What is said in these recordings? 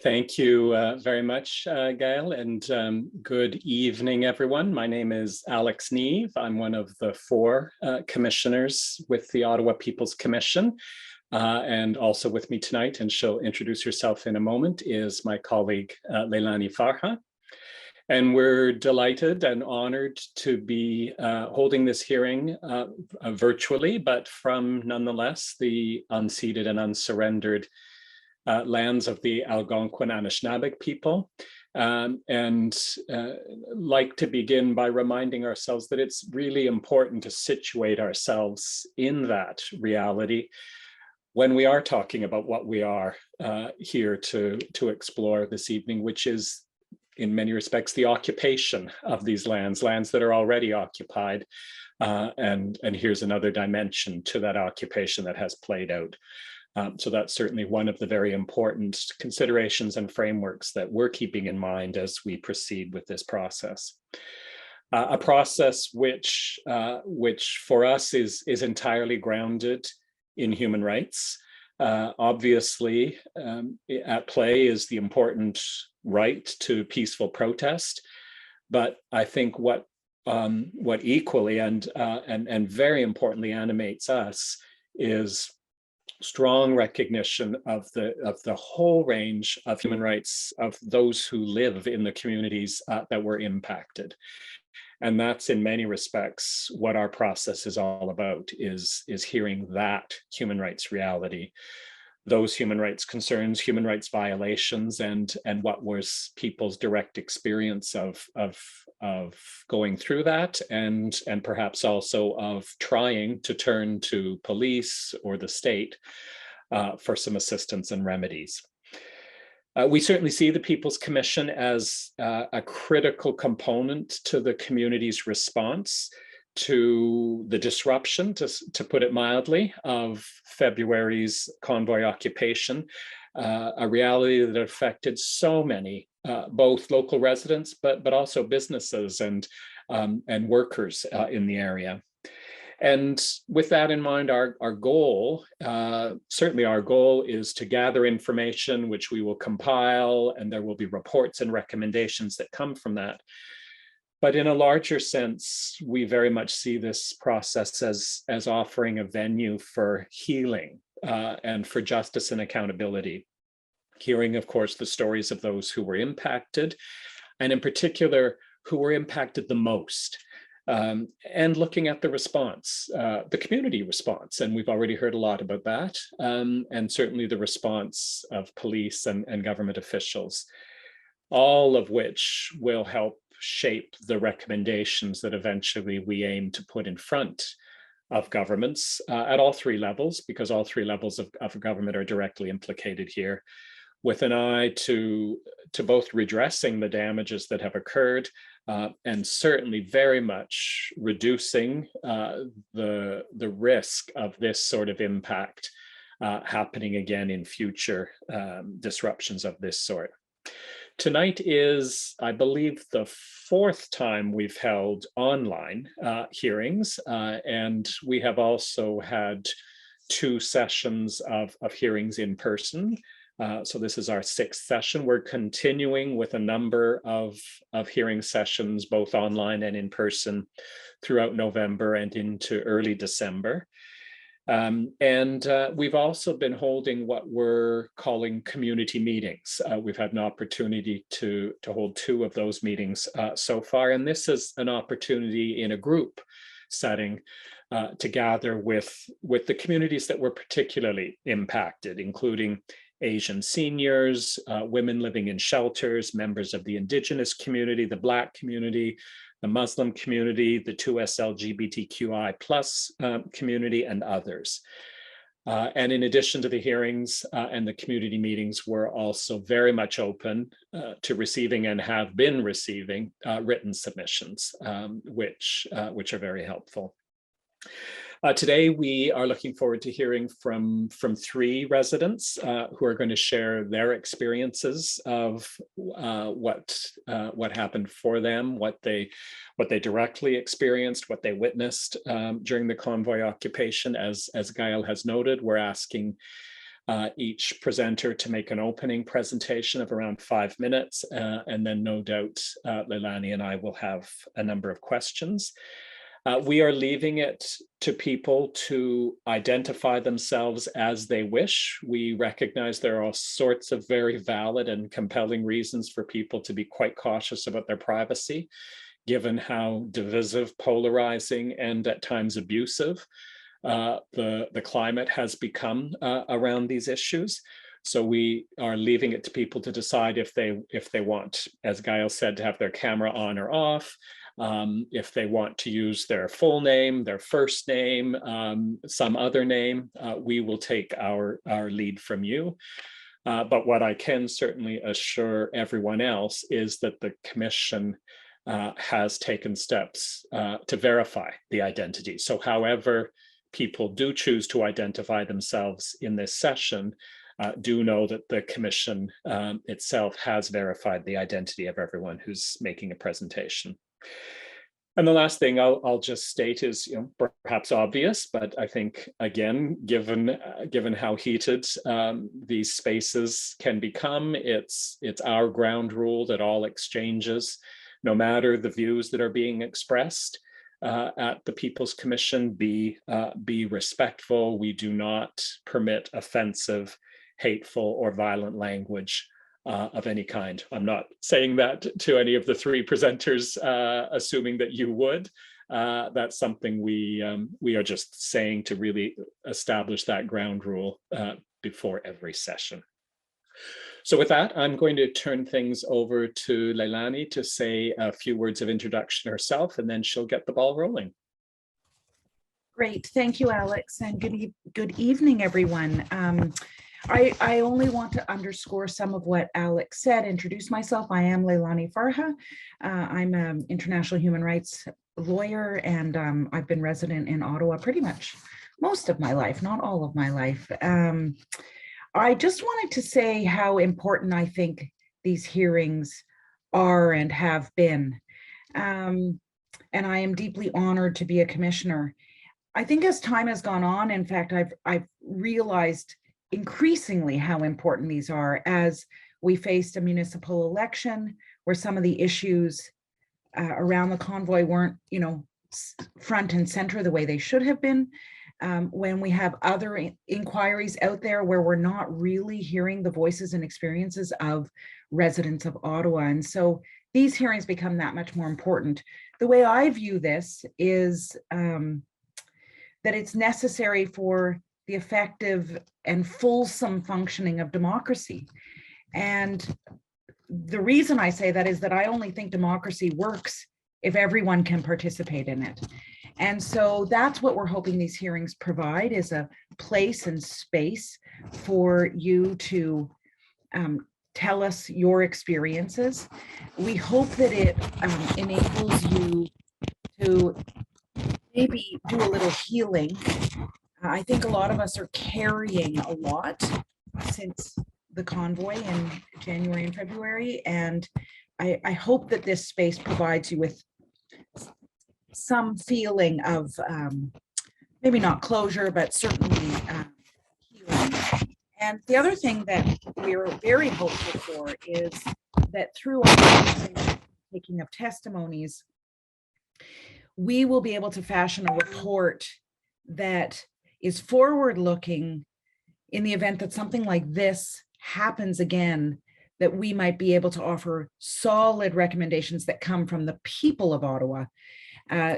Thank you very much, Gail, and good evening, everyone. My name is Alex Neve. I'm one of the four commissioners with the Ottawa People's Commission, and also with me tonight, and she'll introduce herself in a moment, is my colleague Leilani Farha. And we're delighted and honored to be holding this hearing virtually, but from nonetheless the unceded and unsurrendered lands of the Algonquin Anishinaabe people, and like to begin by reminding ourselves that it's really important to situate ourselves in that reality when we are talking about what we are here to explore this evening, which is in many respects the occupation of these lands that are already occupied, and here's another dimension to that occupation that has played out. So that's certainly one of the very important considerations and frameworks that we're keeping in mind as we proceed with this process. A process which for us is entirely grounded in human rights. Obviously, at play is the important right to peaceful protest, but I think what equally and very importantly animates us is strong recognition of the whole range of human rights of those who live in the communities that were impacted. And that's in many respects what our process is all about, is hearing that human rights reality, those human rights concerns, human rights violations, and what was people's direct experience of going through that, and perhaps also of trying to turn to police or the state for some assistance and remedies. We certainly see the People's Commission as a critical component to the community's response to the disruption, to put it mildly, of February's convoy occupation, a reality that affected so many, both local residents, but also businesses and workers in the area. And with that in mind, our goal, certainly our goal, is to gather information which we will compile, and there will be reports and recommendations that come from that. But in a larger sense, we very much see this process as offering a venue for healing and for justice and accountability. Hearing, of course, the stories of those who were impacted, and in particular, who were impacted the most, and looking at the response, the community response. And we've already heard a lot about that, and certainly the response of police and government officials, all of which will help shape the recommendations that eventually we aim to put in front of governments at all three levels, because all three levels of government are directly implicated here, with an eye to both redressing the damages that have occurred and certainly very much reducing the risk of this sort of impact happening again in future disruptions of this sort. Tonight is, I believe, the fourth time we've held online hearings, and we have also had two sessions of hearings in person. So this is our sixth session. We're continuing with a number of hearing sessions, both online and in person, throughout November and into early December. We've also been holding what we're calling community meetings. We've had an opportunity to hold two of those meetings so far, and this is an opportunity in a group setting to gather with the communities that were particularly impacted, including Asian seniors, women living in shelters, members of the Indigenous community, the Black community, the Muslim community, the 2S LGBTQI+ community, and others. And in addition to the hearings and the community meetings, we're also very much open to receiving and have been receiving written submissions, which are very helpful. Today, we are looking forward to hearing from three residents who are going to share their experiences of what happened for them, what they directly experienced, what they witnessed during the convoy occupation. As Gail has noted, we're asking each presenter to make an opening presentation of around 5 minutes, and then no doubt Leilani and I will have a number of questions. We are leaving it to people to identify themselves as they wish. We recognize there are all sorts of very valid and compelling reasons for people to be quite cautious about their privacy, given how divisive, polarizing, and at times abusive the climate has become around these issues. So we are leaving it to people to decide if they want, as Gail said, to have their camera on or off, if they want to use their full name, their first name, some other name. We will take our lead from you. But what I can certainly assure everyone else is that the Commission has taken steps to verify the identity. So however people do choose to identify themselves in this session, do know that the Commission itself has verified the identity of everyone who's making a presentation. And the last thing I'll just state is, perhaps obvious, but I think, again, given how heated these spaces can become, it's our ground rule that all exchanges, no matter the views that are being expressed at the People's Commission, be respectful. We do not permit offensive, hateful, or violent language of any kind. I'm not saying that to any of the three presenters, assuming that you would. That's something we are just saying to really establish that ground rule before every session. So with that, I'm going to turn things over to Leilani to say a few words of introduction herself, and then she'll get the ball rolling. Great, thank you, Alex, and good evening, everyone. I only want to underscore some of what Alex said, introduce myself. I am Leilani Farha. I'm an international human rights lawyer, and I've been resident in Ottawa pretty much most of my life, not all of my life. I just wanted to say how important I think these hearings are and have been. And I am deeply honored to be a commissioner. I think as time has gone on, in fact, I've realized increasingly how important these are as we faced a municipal election where some of the issues around the convoy weren't, front and center the way they should have been. When we have other inquiries out there where we're not really hearing the voices and experiences of residents of Ottawa. And so these hearings become that much more important. The way I view this is that it's necessary for the effective and fulsome functioning of democracy. And the reason I say that is that I only think democracy works if everyone can participate in it. And so that's what we're hoping these hearings provide, is a place and space for you to tell us your experiences. We hope that it enables you to maybe do a little healing. I think a lot of us are carrying a lot since the convoy in January and February. And I hope that this space provides you with some feeling of maybe not closure, but certainly healing. And the other thing that we're very hopeful for is that through our taking of testimonies, we will be able to fashion a report that is forward-looking in the event that something like this happens again, that we might be able to offer solid recommendations that come from the people of Ottawa,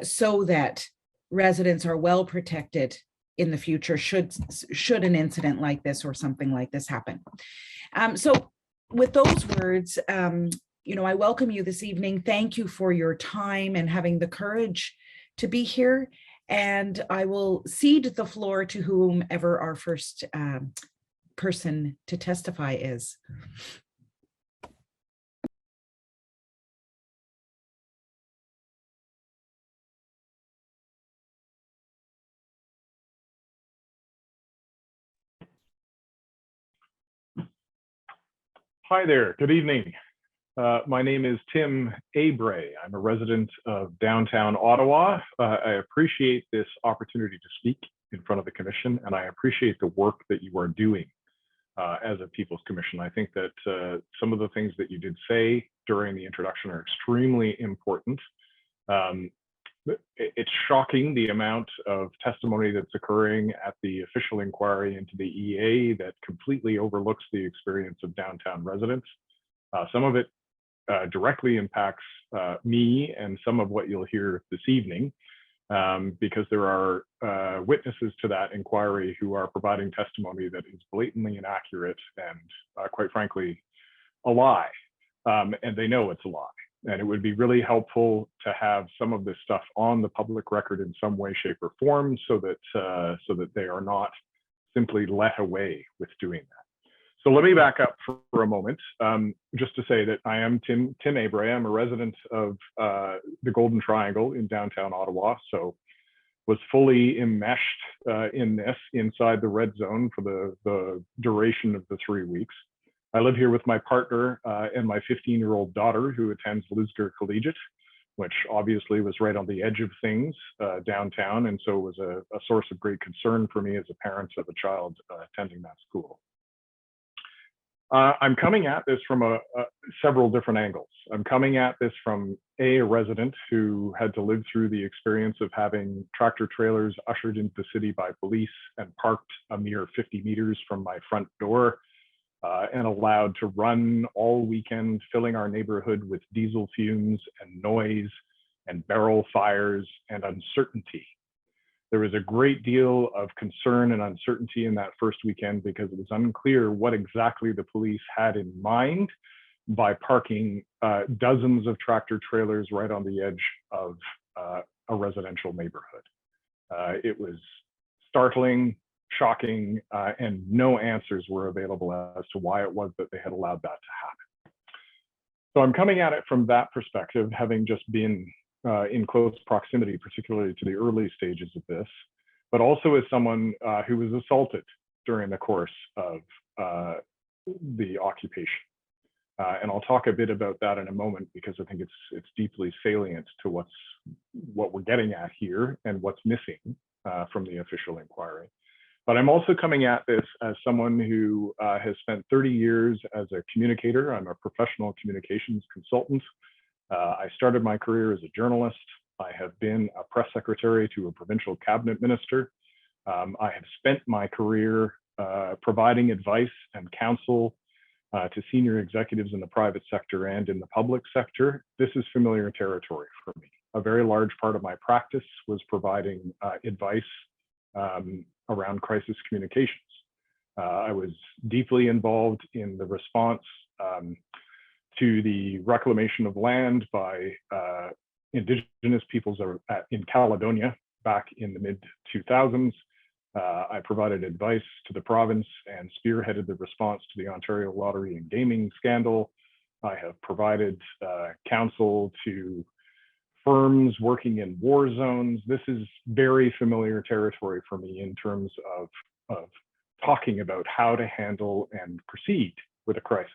so that residents are well protected in the future should an incident like this or something like this happen. So with those words, I welcome you this evening. Thank you for your time and having the courage to be here. And I will cede the floor to whomever our first person to testify is. Hi there, good evening. My name is Tim Abrey. I'm a resident of downtown Ottawa. I appreciate this opportunity to speak in front of the Commission, and I appreciate the work that you are doing as a People's Commission. I think that some of the things that you did say during the introduction are extremely important. It's shocking the amount of testimony that's occurring at the official inquiry into the EA that completely overlooks the experience of downtown residents. Some of it directly impacts me and some of what you'll hear this evening, because there are witnesses to that inquiry who are providing testimony that is blatantly inaccurate and quite frankly, a lie. And they know it's a lie. And it would be really helpful to have some of this stuff on the public record in some way, shape, or form, so that they are not simply let away with doing that. So let me back up for a moment, just to say that I am Tim Abrey. I'm a resident of the Golden Triangle in downtown Ottawa, so was fully enmeshed in this inside the red zone for the duration of the 3 weeks. I live here with my partner and my 15-year-old daughter, who attends Lisgar Collegiate, which obviously was right on the edge of things downtown, and so was a source of great concern for me as a parent of a child attending that school. I'm coming at this from several different angles. I'm coming at this from a resident who had to live through the experience of having tractor trailers ushered into the city by police and parked a mere 50 meters from my front door, and allowed to run all weekend, filling our neighborhood with diesel fumes and noise and barrel fires and uncertainty. There was a great deal of concern and uncertainty in that first weekend because it was unclear what exactly the police had in mind by parking dozens of tractor trailers right on the edge of a residential neighborhood. It was startling, shocking, and no answers were available as to why it was that they had allowed that to happen. So I'm coming at it from that perspective, having just been in close proximity, particularly to the early stages of this, but also as someone who was assaulted during the course of the occupation. And I'll talk a bit about that in a moment, because I think it's deeply salient to what we're getting at here and what's missing from the official inquiry. But I'm also coming at this as someone who has spent 30 years as a communicator. I'm a professional communications consultant. I started my career as a journalist. I have been a press secretary to a provincial cabinet minister. I have spent my career providing advice and counsel to senior executives in the private sector and in the public sector. This is familiar territory for me. A very large part of my practice was providing advice around crisis communications. I was deeply involved in the response to the reclamation of land by Indigenous peoples in Caledonia back in the mid-2000s. I provided advice to the province and spearheaded the response to the Ontario Lottery and Gaming scandal. I have provided counsel to firms working in war zones. This is very familiar territory for me in terms of talking about how to handle and proceed with a crisis.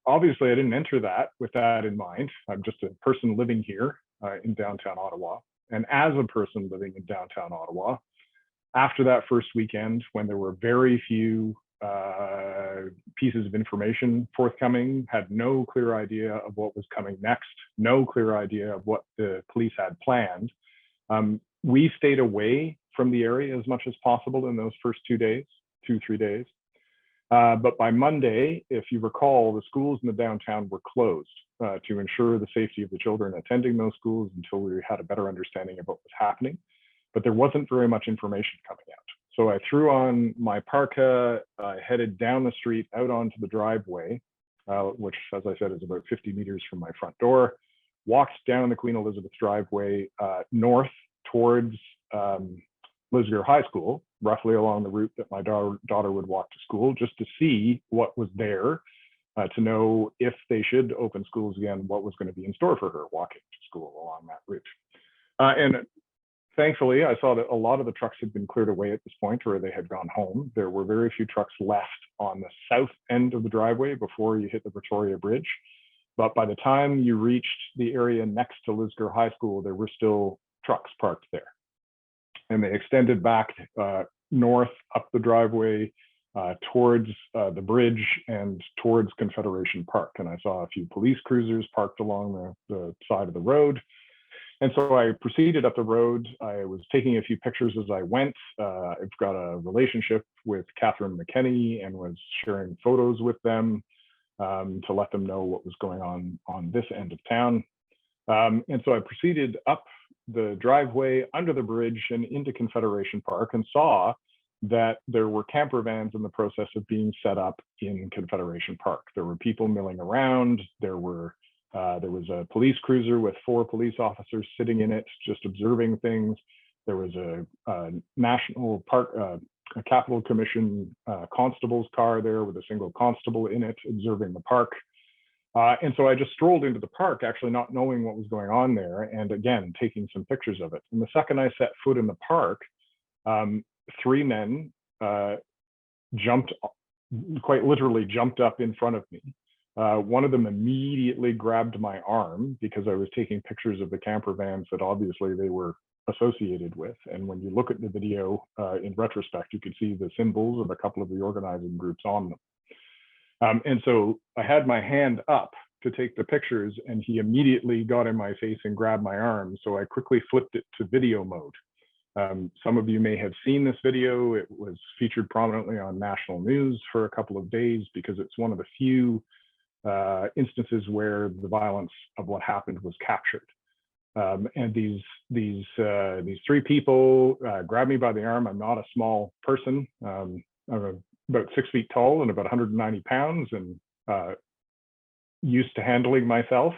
Obviously, I didn't enter that with that in mind. I'm just a person living here in downtown Ottawa. And as a person living in downtown Ottawa, after that first weekend, when there were very few pieces of information forthcoming, had no clear idea of what was coming next, no clear idea of what the police had planned, we stayed away from the area as much as possible in those first 2 days, 3 days. But by Monday, if you recall, the schools in the downtown were closed to ensure the safety of the children attending those schools until we had a better understanding of what was happening. But there wasn't very much information coming out. So I threw on my parka, headed down the street out onto the driveway, which, as I said, is about 50 meters from my front door, walked down the Queen Elizabeth driveway north towards Lisgar High School, roughly along the route that my daughter would walk to school, just to see what was there, to know if they should open schools again, what was going to be in store for her walking to school along that route. And thankfully, I saw that a lot of the trucks had been cleared away at this point, or they had gone home. There were very few trucks left on the south end of the driveway before you hit the Victoria Bridge. But by the time you reached the area next to Lisgar High School, there were still trucks parked there. And they extended back north up the driveway towards the bridge and towards Confederation Park. And I saw a few police cruisers parked along the side of the road. And so I proceeded up the road. I was taking a few pictures as I went. I've got a relationship with Catherine McKenney and was sharing photos with them to let them know what was going on this end of town. And so I proceeded up the driveway under the bridge and into Confederation Park and saw that there were camper vans in the process of being set up in Confederation Park. There were people milling around. There was a police cruiser with 4 police officers sitting in it, just observing things. There was a National Park, a Capital Commission constable's car there with a single constable in it, observing the park. And so I just strolled into the park, actually not knowing what was going on there, and again, taking some pictures of it. And the second I set foot in the park, 3 men quite literally jumped up in front of me. One of them immediately grabbed my arm because I was taking pictures of the camper vans that obviously they were associated with. And when you look at the video in retrospect, you can see the symbols of a couple of the organizing groups on them. And so I had my hand up to take the pictures, and he immediately got in my face and grabbed my arm. So I quickly flipped it to video mode. Some of you may have seen this video. It was featured prominently on national news for a couple of days because it's one of the few instances where the violence of what happened was captured. And these 3 people grabbed me by the arm. I'm not a small person. I'm about 6 feet tall and about 190 pounds and used to handling myself.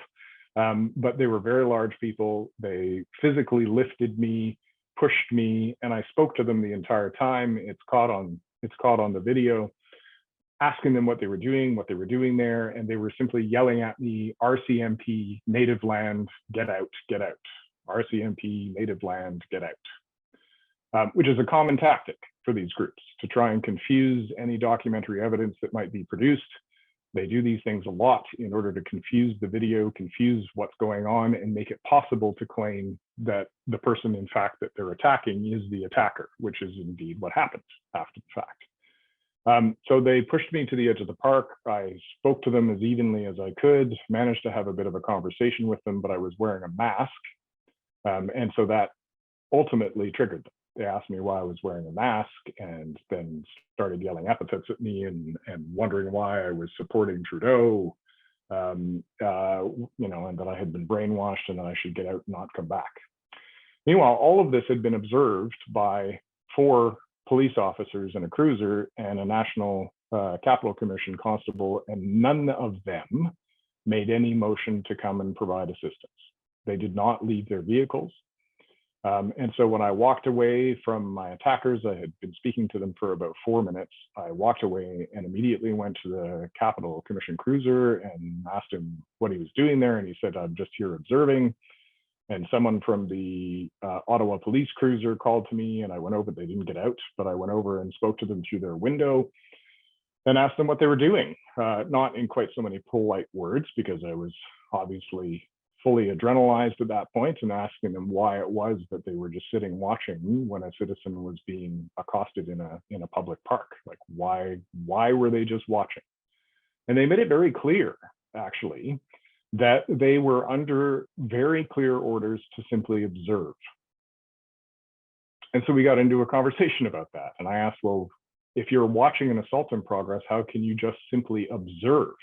But they were very large people. They physically lifted me, pushed me, and I spoke to them the entire time. It's caught on the video, asking them what they were doing there, and they were simply yelling at me, RCMP, native land, get out, get out. RCMP, native land, get out. Which is a common tactic for these groups to try and confuse any documentary evidence that might be produced. They do these things a lot in order to confuse the video, confuse what's going on, and make it possible to claim that the person, in fact, that they're attacking is the attacker, which is indeed what happened after the fact. So they pushed me to the edge of the park. I spoke to them as evenly as I could, managed to have a bit of a conversation with them, but I was wearing a mask. And so that ultimately triggered them. They asked me why I was wearing a mask and then started yelling epithets at me and wondering why I was supporting Trudeau, and that I had been brainwashed and that I should get out and not come back. Meanwhile, all of this had been observed by 4 police officers in a cruiser and a National Capital Commission constable, and none of them made any motion to come and provide assistance. They did not leave their vehicles. And so when I walked away from my attackers, I had been speaking to them for about 4 minutes. I walked away and immediately went to the Capital Commission cruiser and asked him what he was doing there. And he said, I'm just here observing. And someone from the Ottawa police cruiser called to me, and I went over. They didn't get out, but I went over and spoke to them through their window and asked them what they were doing. Not in quite so many polite words, because I was obviously fully adrenalized at that point, and asking them why it was that they were just sitting watching when a citizen was being accosted in a public park. Like, why were they just watching? And they made it very clear, actually, that they were under very clear orders to simply observe. And so we got into a conversation about that. And I asked, well, if you're watching an assault in progress, how can you just simply observe?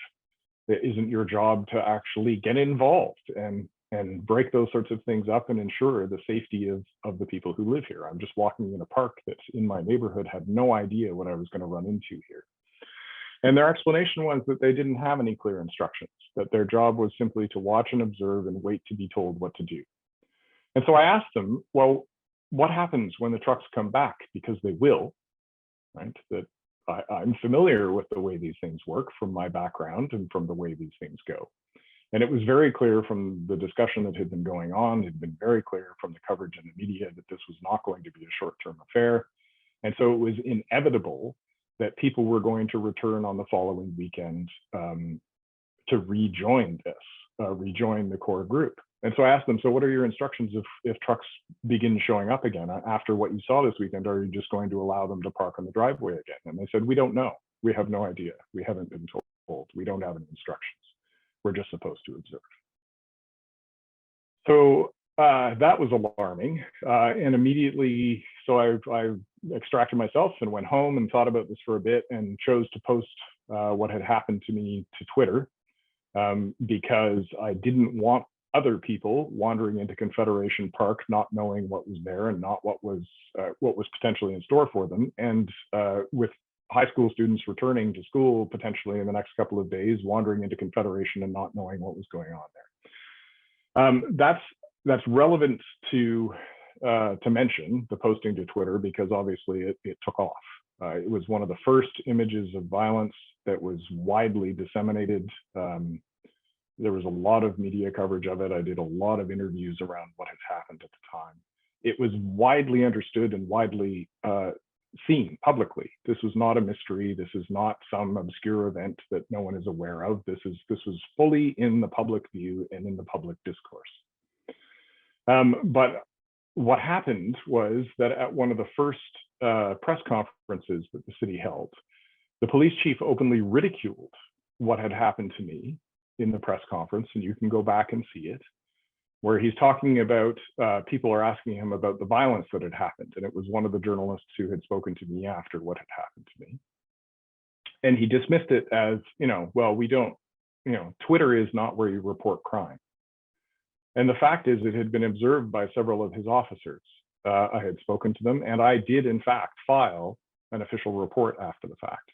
It isn't your job to actually get involved and break those sorts of things up and ensure the safety of the people who live here. I'm just walking in a park that's in my neighborhood, had no idea what I was going to run into here. And their explanation was that they didn't have any clear instructions, that their job was simply to watch and observe and wait to be told what to do. And so I asked them, well, what happens when the trucks come back? Because they will, right? That I'm familiar with the way these things work from my background and from the way these things go. And it was very clear from the discussion that had been going on, it had been very clear from the coverage in the media that this was not going to be a short-term affair. And so it was inevitable that people were going to return on the following weekend to rejoin the core group. And so I asked them, so what are your instructions if trucks begin showing up again after what you saw this weekend? Are you just going to allow them to park on the driveway again? And they said, we don't know. We have no idea. We haven't been told. We don't have any instructions. We're just supposed to observe. So that was alarming. And immediately, so I extracted myself and went home and thought about this for a bit and chose to post what had happened to me to Twitter because I didn't want other people wandering into Confederation Park, not knowing what was there and not what was potentially in store for them. And with high school students returning to school potentially in the next couple of days, wandering into Confederation and not knowing what was going on there. That's relevant to mention the posting to Twitter because obviously it took off. It was one of the first images of violence that was widely disseminated. There was a lot of media coverage of it. I did a lot of interviews around what had happened at the time. It was widely understood and widely seen publicly. This was not a mystery. This is not some obscure event that no one is aware of. This was fully in the public view and in the public discourse. But what happened was that at one of the first press conferences that the city held, the police chief openly ridiculed what had happened to me in the press conference, and you can go back and see it, where he's talking about, people are asking him about the violence that had happened. And it was one of the journalists who had spoken to me after what had happened to me. And he dismissed it as, well, we don't, Twitter is not where you report crime. And the fact is, it had been observed by several of his officers. I had spoken to them, and I did, in fact, file an official report after the fact.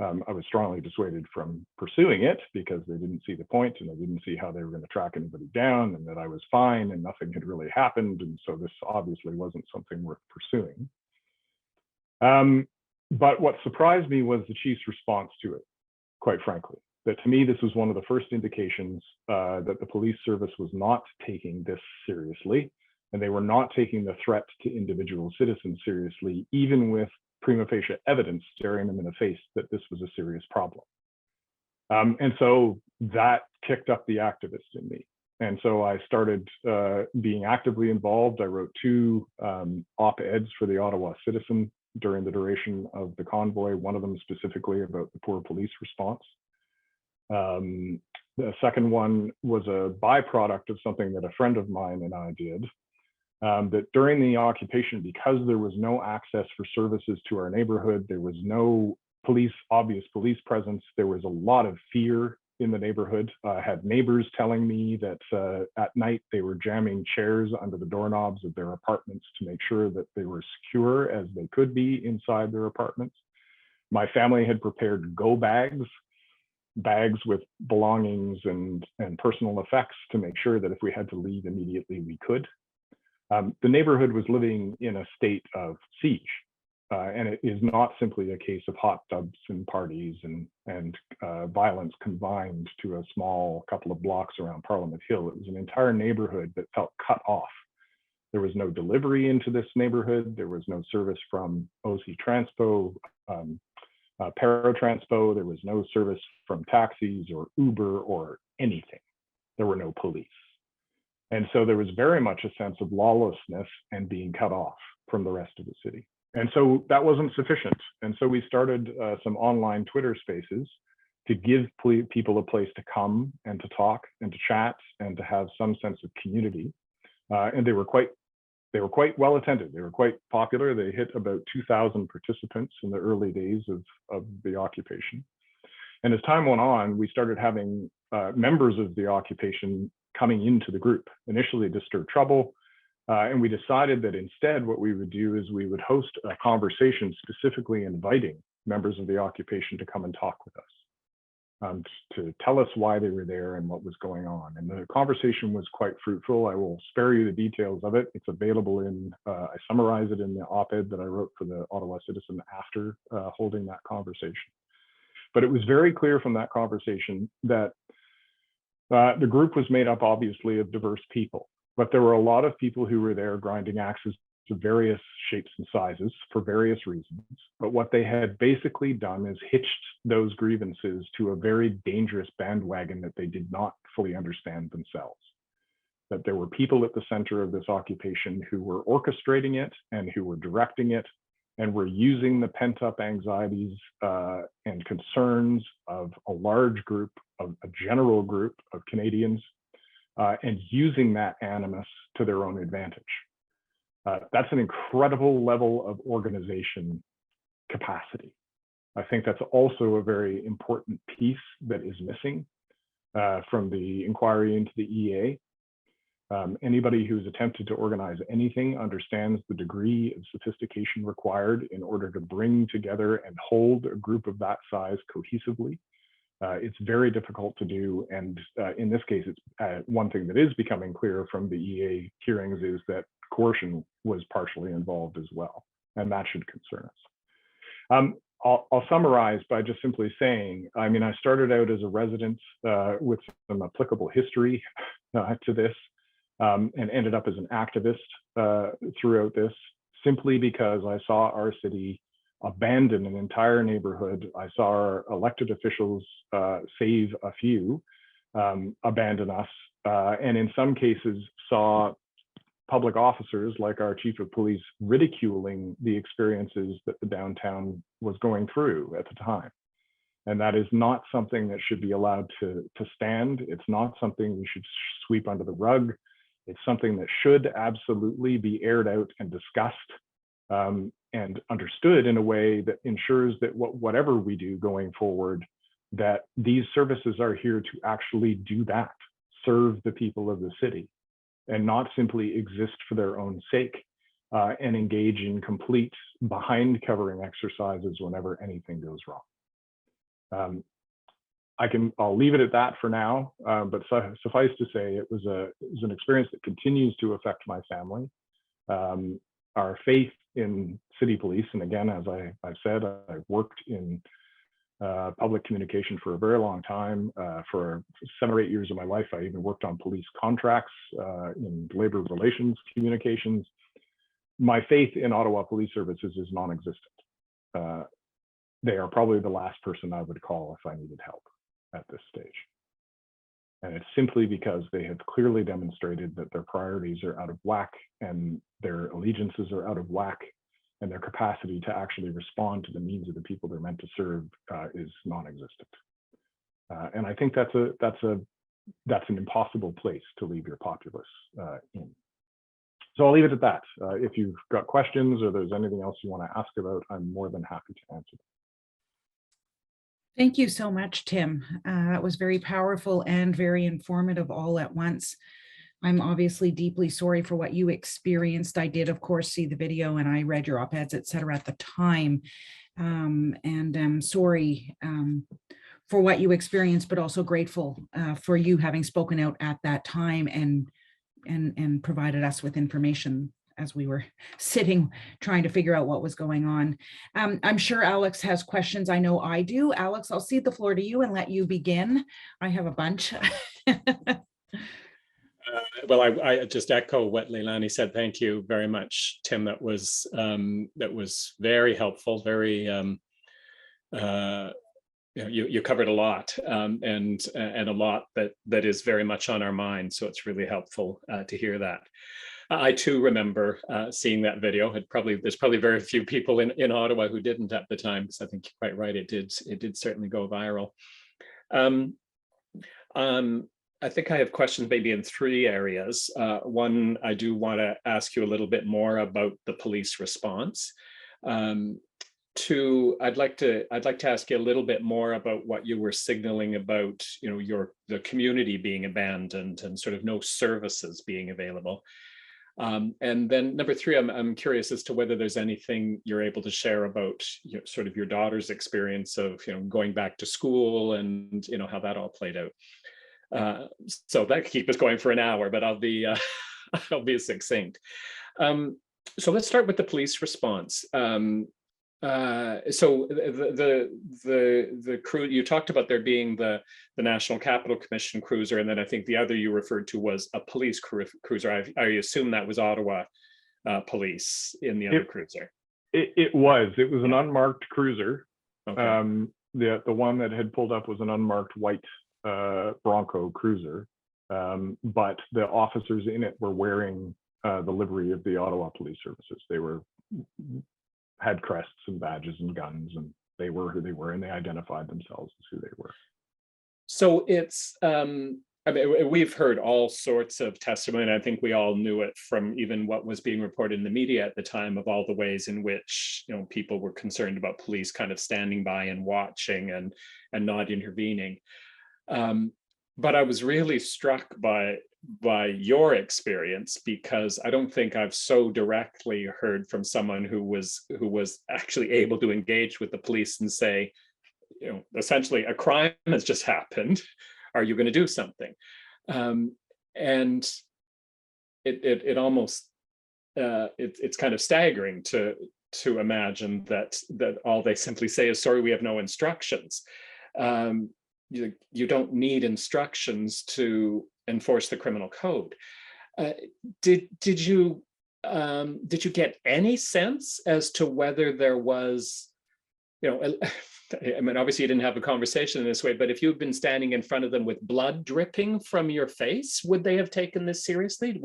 I was strongly dissuaded from pursuing it because they didn't see the point and they didn't see how they were going to track anybody down and that I was fine and nothing had really happened. And so this obviously wasn't something worth pursuing. But what surprised me was the chief's response to it, quite frankly. That to me, this was one of the first indications that the police service was not taking this seriously, and they were not taking the threat to individual citizens seriously, even with prima facie evidence staring them in the face that this was a serious problem. And so that kicked up the activist in me. And so I started being actively involved. I wrote 2 op-eds for the Ottawa Citizen during the duration of the convoy, one of them specifically about the poor police response. The second one was a byproduct of something that a friend of mine and I did. That during the occupation, because there was no access for services to our neighborhood, there was no obvious police presence, there was a lot of fear in the neighborhood. I had neighbors telling me that at night they were jamming chairs under the doorknobs of their apartments to make sure that they were secure as they could be inside their apartments. My family had prepared go bags with belongings and personal effects to make sure that if we had to leave immediately, we could. The neighborhood was living in a state of siege, and it is not simply a case of hot tubs and parties and violence confined to a small couple of blocks around Parliament Hill. It was an entire neighborhood that felt cut off. There was no delivery into this neighborhood. There was no service from OC Transpo, Paratranspo. There was no service from taxis or Uber or anything. There were no police. And so there was very much a sense of lawlessness and being cut off from the rest of the city. And so that wasn't sufficient. And so we started some online Twitter spaces to give people a place to come and to talk and to chat and to have some sense of community. And they were quite well attended. They were quite popular. They hit about 2,000 participants in the early days of the occupation. And as time went on, we started having members of the occupation coming into the group, initially to stir trouble. And we decided that instead what we would do is we would host a conversation specifically inviting members of the occupation to come and talk with us, to tell us why they were there and what was going on. And the conversation was quite fruitful. I will spare you the details of it. It's available I summarize it in the op-ed that I wrote for the Ottawa Citizen after holding that conversation. But it was very clear from that conversation that the group was made up, obviously, of diverse people, but there were a lot of people who were there grinding axes to various shapes and sizes for various reasons. But what they had basically done is hitched those grievances to a very dangerous bandwagon that they did not fully understand themselves. that there were people at the center of this occupation who were orchestrating it and who were directing it and were using the pent-up anxieties and concerns of a large group, of a general group of Canadians, and using that animus to their own advantage. That's an incredible level of organization capacity. I think that's also a very important piece that is missing from the inquiry into the EA. Anybody who's attempted to organize anything understands the degree of sophistication required in order to bring together and hold a group of that size cohesively. It's very difficult to do, and in this case, it's one thing that is becoming clear from the EA hearings is that coercion was partially involved as well, and that should concern us. I'll summarize by just simply saying, I mean, I started out as a resident with some applicable history to this, and ended up as an activist throughout this, simply because I saw our city abandon an entire neighborhood. I saw our elected officials, save a few, abandon us, and in some cases saw public officers like our chief of police ridiculing the experiences that the downtown was going through at the time. And that is not something that should be allowed to stand. It's not something we should sweep under the rug. It's something that should absolutely be aired out and discussed and understood in a way that ensures that whatever we do going forward, that these services are here to actually do that, serve the people of the city, and not simply exist for their own sake and engage in complete behind covering exercises whenever anything goes wrong. I'll leave it at that for now, but suffice to say, it was an experience that continues to affect my family. Our faith in city police, and again, as I've said, I've worked in public communication for a very long time. For 7 or 8 years of my life, I even worked on police contracts in labor relations communications. My faith in Ottawa Police Services is non-existent. They are probably the last person I would call if I needed help at this stage. And it's simply because they have clearly demonstrated that their priorities are out of whack and their allegiances are out of whack, and their capacity to actually respond to the needs of the people they're meant to serve is non-existent. And I think that's an impossible place to leave your populace in. So I'll leave it at that. If you've got questions or there's anything else you want to ask about, I'm more than happy to answer them. Thank you so much, Tim. That was very powerful and very informative all at once. I'm obviously deeply sorry for what you experienced. I did, of course, see the video and I read your op-eds, et cetera, at the time. And I'm sorry for what you experienced, but also grateful for you having spoken out at that time and provided us with information as we were sitting trying to figure out what was going on. I'm sure Alex has questions. I know I do. Alex, I'll cede the floor to you and let you begin. I have a bunch. Well, I just echo what Leilani said. Thank you very much, Tim. That was very helpful. Very you covered a lot and a lot that is very much on our mind. So it's really helpful to hear that. I too remember seeing that video. There's probably very few people in Ottawa who didn't at the time, because I think you're quite right. It did certainly go viral. I think I have questions maybe in 3 areas. One, I do want to ask you a little bit more about the police response. 2, I'd like to ask you a little bit more about what you were signaling about, the community being abandoned and sort of no services being available. And then number 3, I'm curious as to whether there's anything you're able to share about sort of your daughter's experience of going back to school and how that all played out. So that could keep us going for an hour, but I'll be succinct. So let's start with the police response. So the crew, you talked about there being the National Capital Commission cruiser, and then I think the other you referred to was a police cruiser. I assume that was Ottawa police in the other cruiser. It was an unmarked cruiser. Okay. The one that had pulled up was an unmarked white Bronco cruiser. but the officers in it were wearing the livery of the Ottawa Police Services. They had crests and badges and guns, and they were who they were, and they identified themselves as who they were. So it's, I mean, we've heard all sorts of testimony, and I think we all knew it from even what was being reported in the media at the time of all the ways in which, you know, people were concerned about police kind of standing by and watching and not intervening. But I was really struck by your experience, because I don't think I've so directly heard from someone who was actually able to engage with the police and say, you know, essentially a crime has just happened. Are you going to do something? And it almost it's kind of staggering to imagine that all they simply say is, sorry, we have no instructions. You don't need instructions to enforce the criminal code. Did you get any sense as to whether there was, you know, I mean, obviously you didn't have a conversation in this way, but if you'd been standing in front of them with blood dripping from your face, would they have taken this seriously?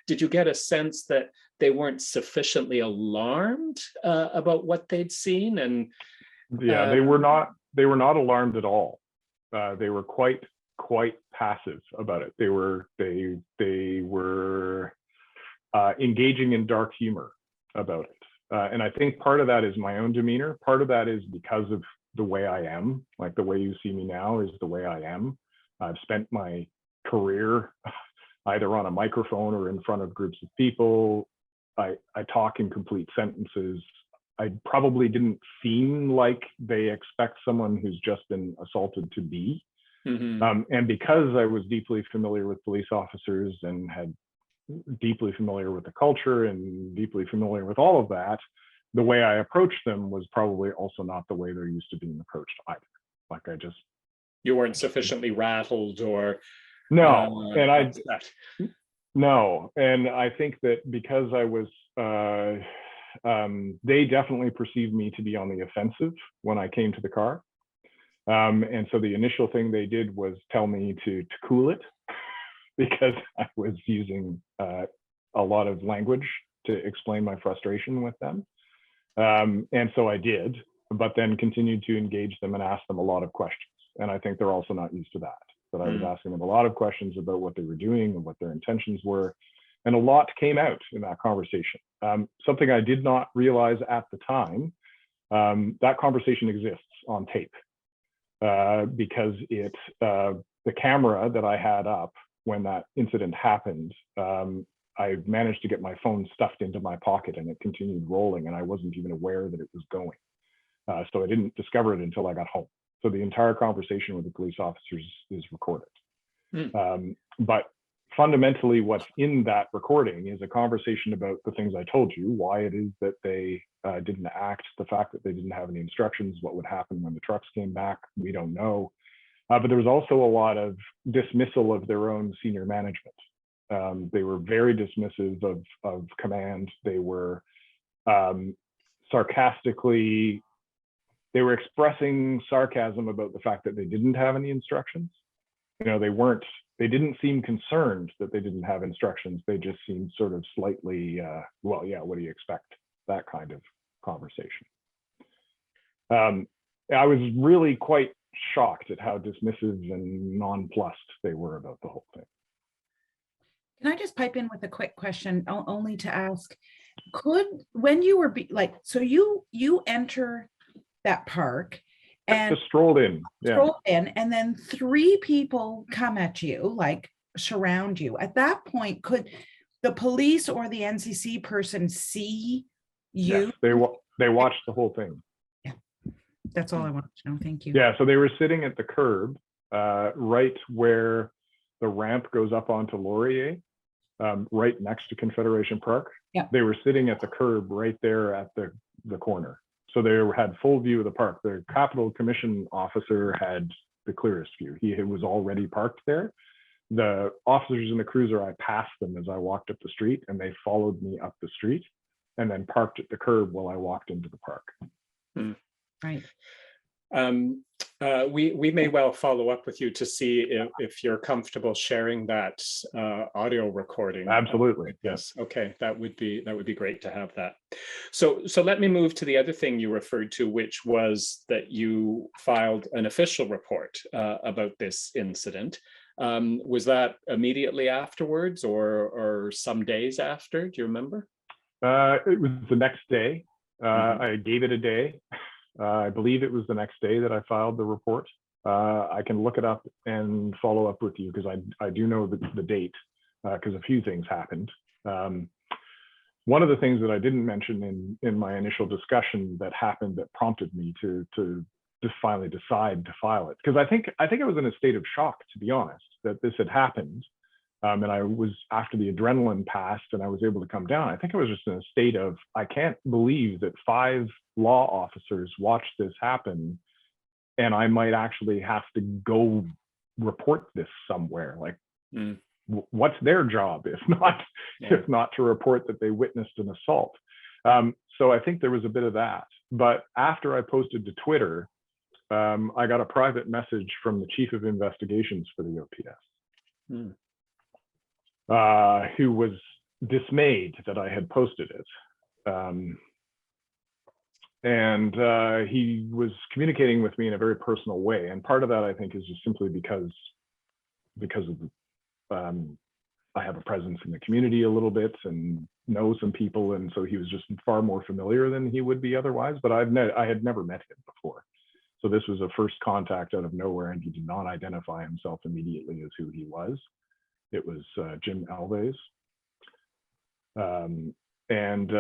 Did you get a sense that they weren't sufficiently alarmed about what they'd seen? And yeah, they were not alarmed at all. They were quite passive about it. They were engaging in dark humor about it. And I think part of that is my own demeanor. Part of that is because of the way I am. Like, the way you see me now is the way I am. I've spent my career either on a microphone or in front of groups of people. I talk in complete sentences. I probably didn't seem like they expect someone who's just been assaulted to be. Mm-hmm. And because I was deeply familiar with police officers and had deeply familiar with the culture and deeply familiar with all of that, the way I approached them was probably also not the way they're used to being approached either. Like, you weren't sufficiently rattled or no, and upset. No, and I think that because I was they definitely perceived me to be on the offensive when I came to the car. And so the initial thing they did was tell me to cool it, because I was using a lot of language to explain my frustration with them. And so I did, but then continued to engage them and ask them a lot of questions. And I think they're also not used to that I was asking them a lot of questions about what they were doing and what their intentions were. And a lot came out in that conversation. Something I did not realize at the time, that conversation exists on tape, because the camera that I had up when that incident happened, I managed to get my phone stuffed into my pocket, and it continued rolling, and I wasn't even aware that it was going. So I didn't discover it until I got home. So the entire conversation with the police officers is recorded. But fundamentally, what's in that recording is a conversation about the things I told you, why it is that they didn't act, the fact that they didn't have any instructions, what would happen when the trucks came back, we don't know. But there was also a lot of dismissal of their own senior management. They were very dismissive of command. They were sarcastically, they were expressing sarcasm about the fact that they didn't have any instructions. You know, they didn't seem concerned that they didn't have instructions. They just seemed sort of slightly, well, yeah, what do you expect? That kind of conversation. I was really quite shocked at how dismissive and nonplussed they were about the whole thing. Can I just pipe in with a quick question, only to ask, when you were so you enter that park and just strolled in, and then 3 people come at you, like surround you. At that point, could the police or the NCC person see you? Yes, they watched the whole thing. Yeah, that's all I wanted to know. Thank you. Yeah, so they were sitting at the curb, right where the ramp goes up onto Laurier, right next to Confederation Park. Yeah. They were sitting at the curb right there at the corner. So they had full view of the park. The Capital Commission officer had the clearest view. He was already parked there. The officers in the cruiser, I passed them as I walked up the street, and they followed me up the street and then parked at the curb while I walked into the park. Right. We may well follow up with you to see if you're comfortable sharing that audio recording. Absolutely. Yes. Okay. That would be great to have that. So let me move to the other thing you referred to, which was that you filed an official report about this incident. Was that immediately afterwards or some days after? Do you remember? It was the next day. I gave it a day. I believe it was the next day that I filed the report. I can look it up and follow up with you because I do know the date because a few things happened. One of the things that I didn't mention in my initial discussion that happened that prompted me to finally decide to file it, because I think I was in a state of shock, to be honest, that this had happened. And I was, after the adrenaline passed and I was able to come down, I think I was just in a state of, I can't believe that 5 law officers watched this happen and I might actually have to go report this somewhere. Like, what's their job if not to report that they witnessed an assault? So I think there was a bit of that. But after I posted to Twitter, I got a private message from the chief of investigations for the OPS. Who was dismayed that I had posted it. And he was communicating with me in a very personal way. And part of that, I think, is just simply because of I have a presence in the community a little bit and know some people. And so he was just far more familiar than he would be otherwise. But I had never met him before. So this was a first contact out of nowhere, and he did not identify himself immediately as who he was. It was Jim Alves. And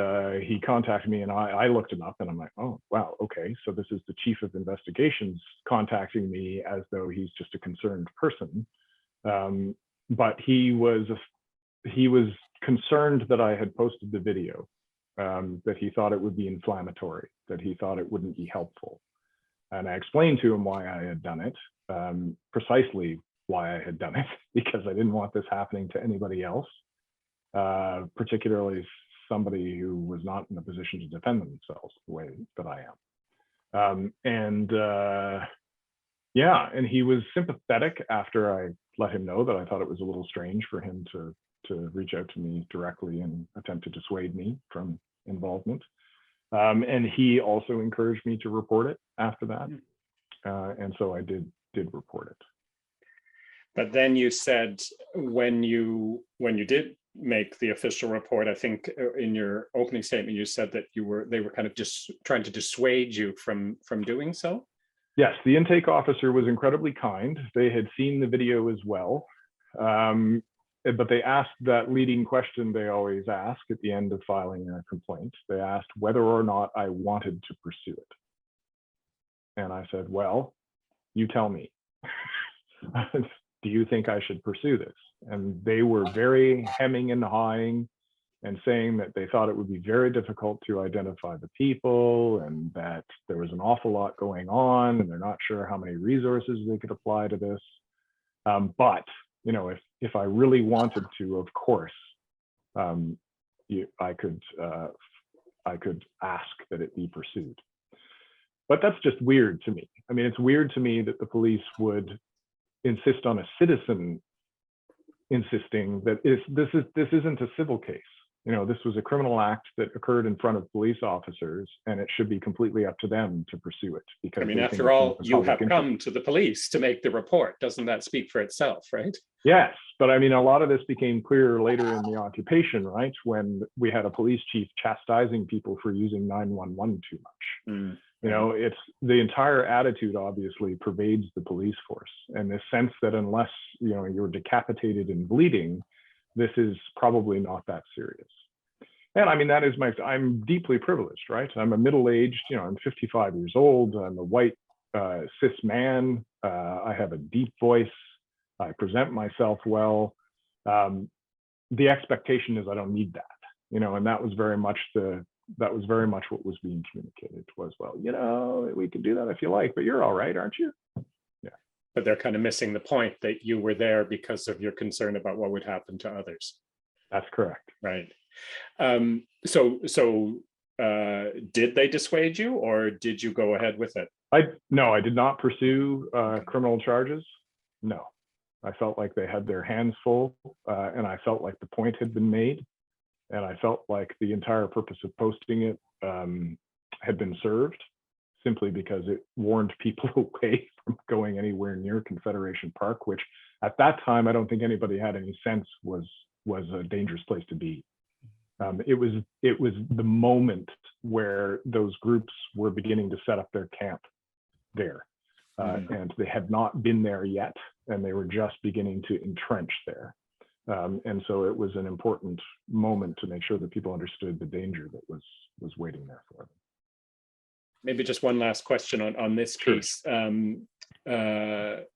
he contacted me, and I looked him up, and I'm like, oh, wow, okay. So this is the chief of investigations contacting me as though he's just a concerned person. But he was concerned that I had posted the video, that he thought it would be inflammatory, that he thought it wouldn't be helpful. And I explained to him why I had done it, precisely why I had done it, because I didn't want this happening to anybody else, particularly somebody who was not in a position to defend themselves the way that I am. And he was sympathetic after I let him know that I thought it was a little strange for him to reach out to me directly and attempt to dissuade me from involvement. And he also encouraged me to report it after that. And so I did report it. But then you said when you did make the official report, I think in your opening statement, you said that they were kind of just trying to dissuade you from doing so. Yes, the intake officer was incredibly kind. They had seen the video as well. But they asked that leading question they always ask at the end of filing a complaint. They asked whether or not I wanted to pursue it. And I said, well, you tell me. Do you think I should pursue this? And they were very hemming and hawing and saying that they thought it would be very difficult to identify the people and that there was an awful lot going on and they're not sure how many resources they could apply to this. But you know, if I really wanted to, of course, I could ask that it be pursued. But that's just weird to me. I mean, it's weird to me that the police would insist on a citizen insisting that this isn't a civil case. You know, this was a criminal act that occurred in front of police officers, and it should be completely up to them to pursue it. Because I mean, after all, you have come to the police to make the report. Doesn't that speak for itself, right? Yes, but I mean, a lot of this became clear later in the occupation, right? When we had a police chief chastising people for using 911 too much. You know, it's the entire attitude obviously pervades the police force, and this sense that unless, you know, you're decapitated and bleeding, this is probably not that serious. And I mean, that is I'm deeply privileged, right? I'm a middle-aged, you know, I'm 55 years old. I'm a white cis man. I have a deep voice. I present myself well. The expectation is I don't need that, you know, and that was very much what was being communicated was, well, you know, we can do that if you like, but you're all right, aren't you? Yeah. But they're kind of missing the point that you were there because of your concern about what would happen to others. That's correct. Right. So did they dissuade you, or did you go ahead with it? No, I did not pursue criminal charges. No, I felt like they had their hands full, and I felt like the point had been made, and I felt like the entire purpose of posting it had been served, simply because it warned people away from going anywhere near Confederation Park, which at that time I don't think anybody had any sense was a dangerous place to be. It was the moment where those groups were beginning to set up their camp there, and they had not been there yet, and they were just beginning to entrench there. And so it was an important moment to make sure that people understood the danger that was waiting there for them. Maybe just one last question on this piece. Sure.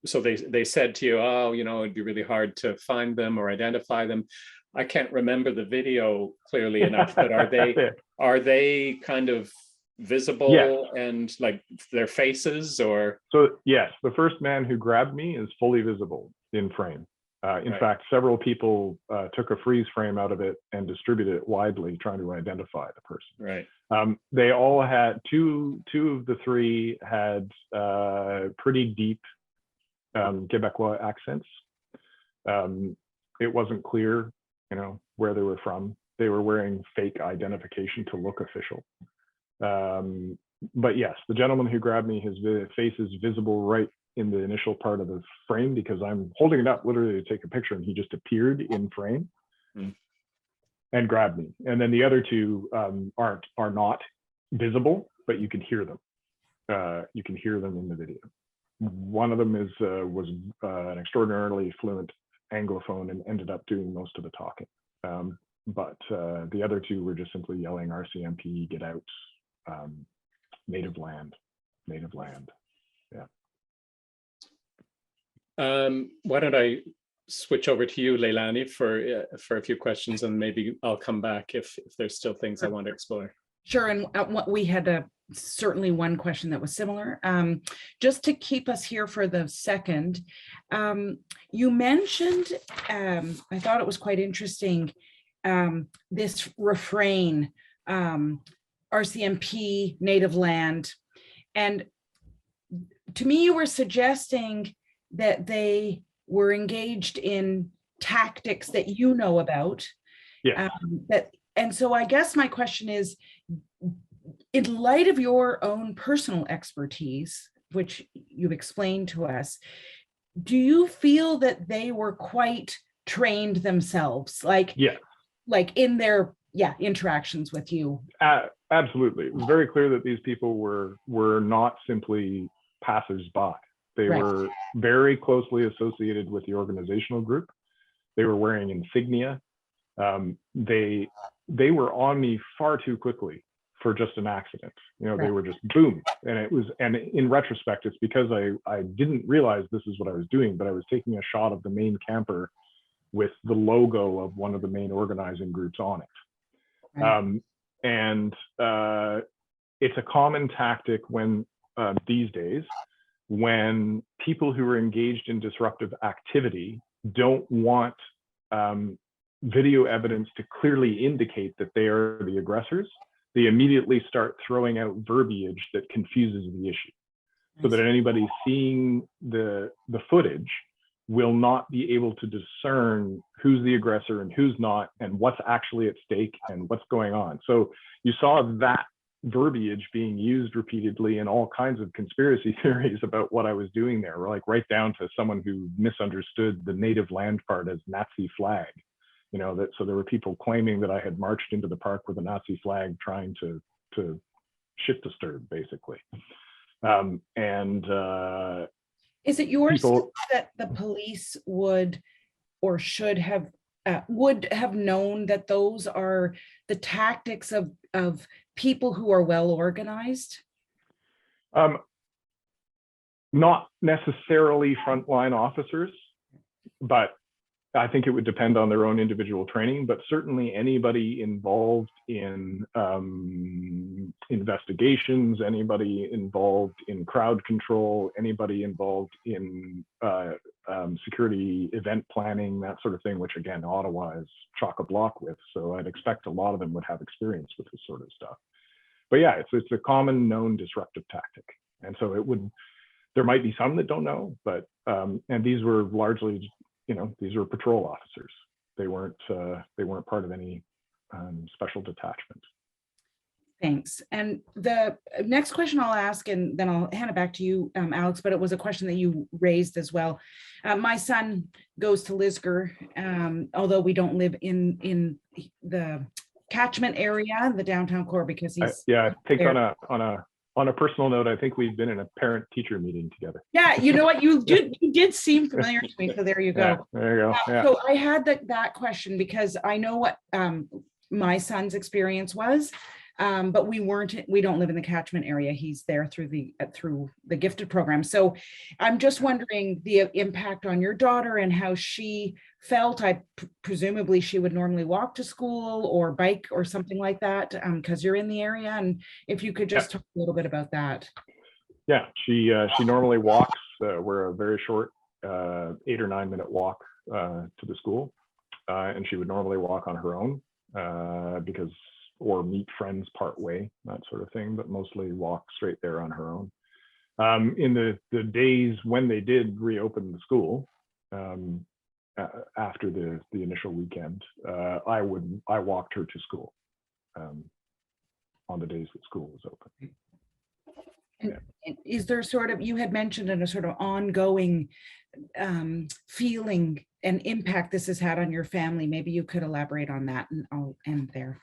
So they said to you, oh, you know, it'd be really hard to find them or identify them. I can't remember the video clearly enough, but are they kind of visible? Yes. And like their faces, or? So yes, the first man who grabbed me is fully visible in frame. In fact, several people took a freeze frame out of it and distributed it widely, trying to identify the person. Right. They all had two of the three had pretty deep Quebecois accents. It wasn't clear, you know, where they were from. They were wearing fake identification to look official. But yes, the gentleman who grabbed me, his face is visible right in the initial part of the frame, because I'm holding it up literally to take a picture, and he just appeared in frame and grabbed me. And then the other two are not visible, but you can hear them. You can hear them in the video. One of them was an extraordinarily fluent Anglophone and ended up doing most of the talking. But the other two were just simply yelling, RCMP, get out, native land, native land. Yeah. Why don't I switch over to you, Leilani, for a few questions, and maybe I'll come back if there's still things I want to explore. Sure, and we had certainly one question that was similar. Just to keep us here for the second, you mentioned, I thought it was quite interesting, this refrain, RCMP, native land, and to me you were suggesting that they were engaged in tactics that you know about. Yeah. And so I guess my question is, in light of your own personal expertise, which you've explained to us, do you feel that they were quite trained themselves, like in their interactions with you? Absolutely. It was very clear that these people were not simply passers-by. They were very closely associated with the organizational group. They were wearing insignia. They were on me far too quickly for just an accident. You know, they were just boom. And in retrospect, it's because I didn't realize this is what I was doing, but I was taking a shot of the main camper with the logo of one of the main organizing groups on it. It's a common tactic when these days, when people who are engaged in disruptive activity don't want video evidence to clearly indicate that they are the aggressors, they immediately start throwing out verbiage that confuses the issue, so that anybody seeing the footage will not be able to discern who's the aggressor and who's not, and what's actually at stake and what's going on. So you saw that verbiage being used repeatedly in all kinds of conspiracy theories about what I was doing there, like right down to someone who misunderstood the native land part as Nazi flag. You know, that so there were people claiming that I had marched into the park with a Nazi flag, trying to shit disturb, basically. Is it your sense that the police would or should have would have known that those are the tactics of people who are well organized? Not necessarily frontline officers, but I think it would depend on their own individual training, but certainly anybody involved in investigations, anybody involved in crowd control, anybody involved in security event planning, that sort of thing, which again, Ottawa is chock-a-block with. So I'd expect a lot of them would have experience with this sort of stuff. But yeah, it's a common known disruptive tactic. And so there might be some that don't know, but, and these were largely, these were patrol officers. They weren't part of any special detachment. Thanks. And the next question I'll ask, and then I'll hand it back to you, Alex, but it was a question that you raised as well. My son goes to Lisgar, although we don't live in the catchment area, the downtown core, because he's I think on a personal note, I think we've been in a parent-teacher meeting together. Yeah, you know what, you did seem familiar to me, so there you go. Yeah, there you go. Yeah. So I had that question because I know what my son's experience was. But we don't live in the catchment area. He's there through the gifted program. So I'm just wondering the impact on your daughter and how she felt. Presumably she would normally walk to school or bike or something like that, because you're in the area. And if you could just talk a little bit about that. Yeah, she normally walks. We're a very short 8 or 9 minute walk to the school, and she would normally walk on her own or meet friends part way, that sort of thing, but mostly walk straight there on her own. In the days when they did reopen the school, after the initial weekend, I walked her to school on the days that school was open. And is there you had mentioned in a sort of ongoing feeling and impact this has had on your family? Maybe you could elaborate on that, and I'll end there.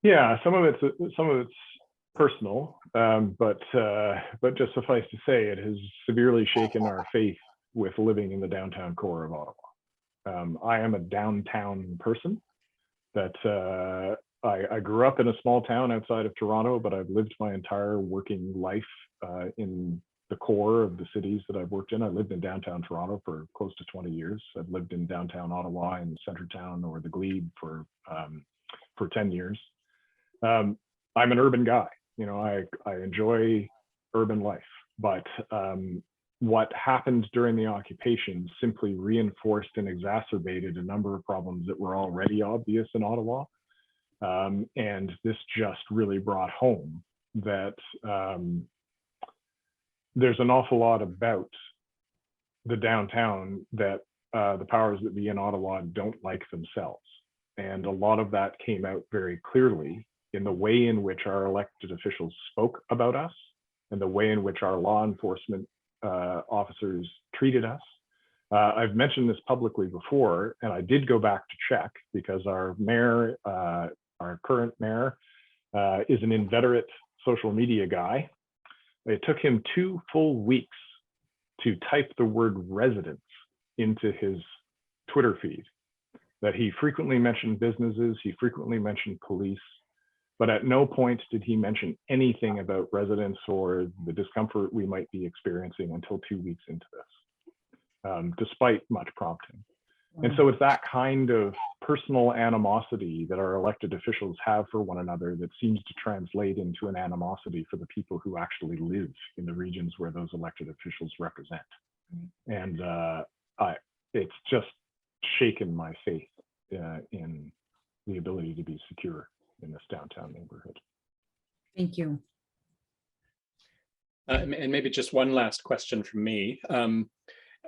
Yeah, some of it's personal, but just suffice to say, it has severely shaken our faith with living in the downtown core of Ottawa. I am a downtown person. That I grew up in a small town outside of Toronto, but I've lived my entire working life in the core of the cities that I've worked in. I lived in downtown Toronto for close to 20 years. I've lived in downtown Ottawa in Centretown or the Glebe for 10 years. I'm an urban guy. I enjoy urban life, but what happened during the occupation simply reinforced and exacerbated a number of problems that were already obvious in Ottawa. And this just really brought home that there's an awful lot about the downtown that the powers that be in Ottawa don't like themselves. And a lot of that came out very clearly in the way in which our elected officials spoke about us and the way in which our law enforcement officers treated us. I've mentioned this publicly before, and I did go back to check because our mayor, our current mayor, is an inveterate social media guy. It took him 2 full weeks to type the word residents into his Twitter feed. That he frequently mentioned businesses, he frequently mentioned police, but at no point did he mention anything about residents or the discomfort we might be experiencing until 2 weeks into this, despite much prompting. And so it's that kind of personal animosity that our elected officials have for one another that seems to translate into an animosity for the people who actually live in the regions where those elected officials represent. And it's just shaken my faith in the ability to be secure in this downtown neighborhood. Thank you. And maybe just one last question from me.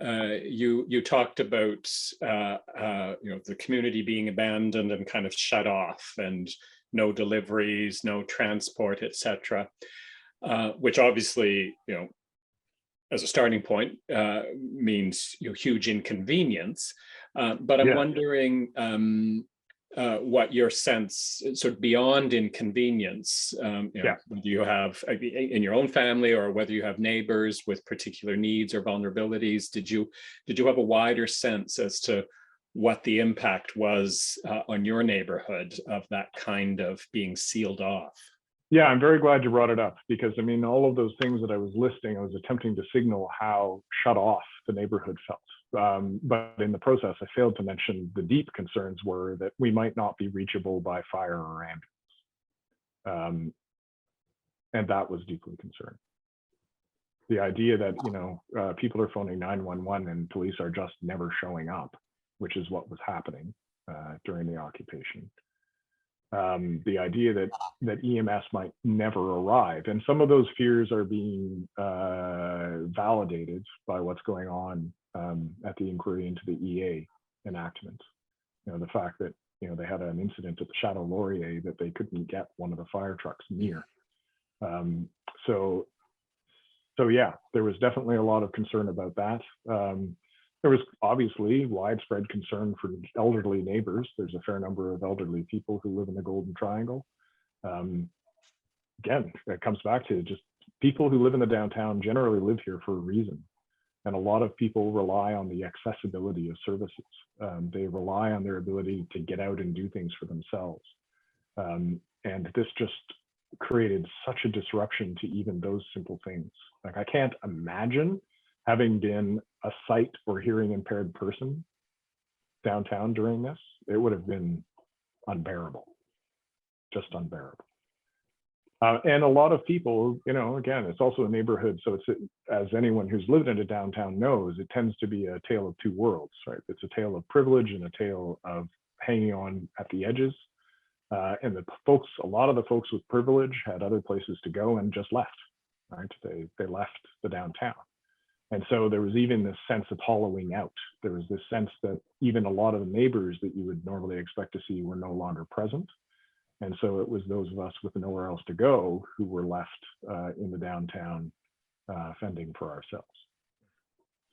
You talked about the community being abandoned and kind of shut off, and no deliveries, no transport, etc., which obviously, as a starting point, means huge inconvenience. But I'm wondering what your sense, sort of beyond inconvenience, whether you have in your own family or whether you have neighbors with particular needs or vulnerabilities, did you have a wider sense as to what the impact was on your neighborhood of that kind of being sealed off? Yeah, I'm very glad you brought it up, because all of those things that I was listing, I was attempting to signal how shut off the neighborhood felt. But in the process, I failed to mention the deep concerns were that we might not be reachable by fire or ambulance. And that was deeply concerning. The idea that, people are phoning 911 and police are just never showing up, which is what was happening during the occupation. The idea that EMS might never arrive. And some of those fears are being validated by what's going on at the inquiry into the EA enactment. The fact that, they had an incident at the Chateau Laurier that they couldn't get one of the fire trucks near. So yeah, there was definitely a lot of concern about that. There was obviously widespread concern for elderly neighbors. There's a fair number of elderly people who live in the Golden Triangle. Again, it comes back to just people who live in the downtown generally live here for a reason. And a lot of people rely on the accessibility of services. They rely on their ability to get out and do things for themselves. And this just created such a disruption to even those simple things. Like, I can't imagine having been a sight or hearing impaired person downtown during this. It would have been unbearable, just unbearable. And a lot of people, again, it's also a neighborhood. So it's, as anyone who's lived in a downtown knows, it tends to be a tale of two worlds, right? It's a tale of privilege and a tale of hanging on at the edges. And a lot of the folks with privilege had other places to go and just left, right? They left the downtown. And so there was even this sense of hollowing out. There was this sense that even a lot of the neighbors that you would normally expect to see were no longer present. And so it was those of us with nowhere else to go who were left in the downtown fending for ourselves,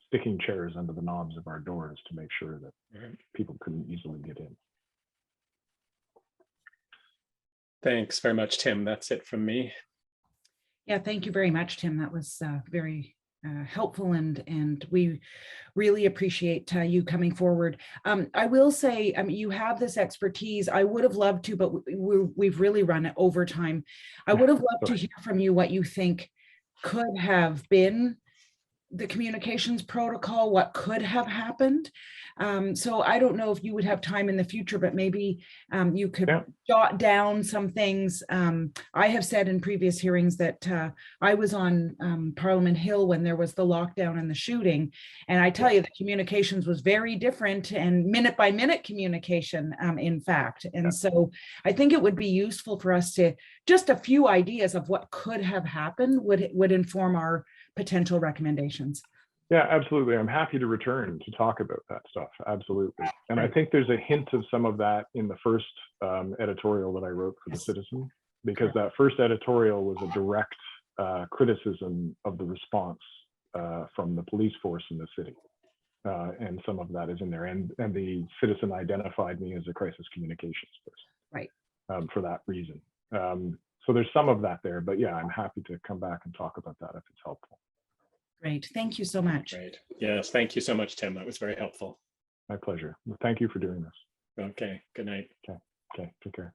sticking chairs under the knobs of our doors to make sure that people couldn't easily get in. Thanks very much, Tim. That's it from me. Yeah, thank you very much, Tim. That was very helpful, and we really appreciate you coming forward. I will say, you have this expertise. I would have loved to, but we've really run over time. I would have loved to hear from you what you think could have been the communications protocol, what could have happened. So I don't know if you would have time in the future, but maybe you could jot down some things. I have said in previous hearings that I was on Parliament Hill when there was the lockdown and the shooting. And I tell you, the communications was very different, and minute by minute communication, in fact. And so I think it would be useful for us to, just a few ideas of what could have happened would inform our potential recommendations. Yeah, absolutely. I'm happy to return to talk about that stuff. Absolutely. And I think there's a hint of some of that in the first editorial that I wrote for The Citizen, because that first editorial was a direct criticism of the response from the police force in the city. And some of that is in there. And the Citizen identified me as a crisis communications person. Right. For that reason. So there's some of that there, but yeah, I'm happy to come back and talk about that if it's helpful. Great. Thank you so much. Great. Yes. Thank you so much, Tim. That was very helpful. My pleasure. Well, thank you for doing this. Okay. Good night. Okay. Take care.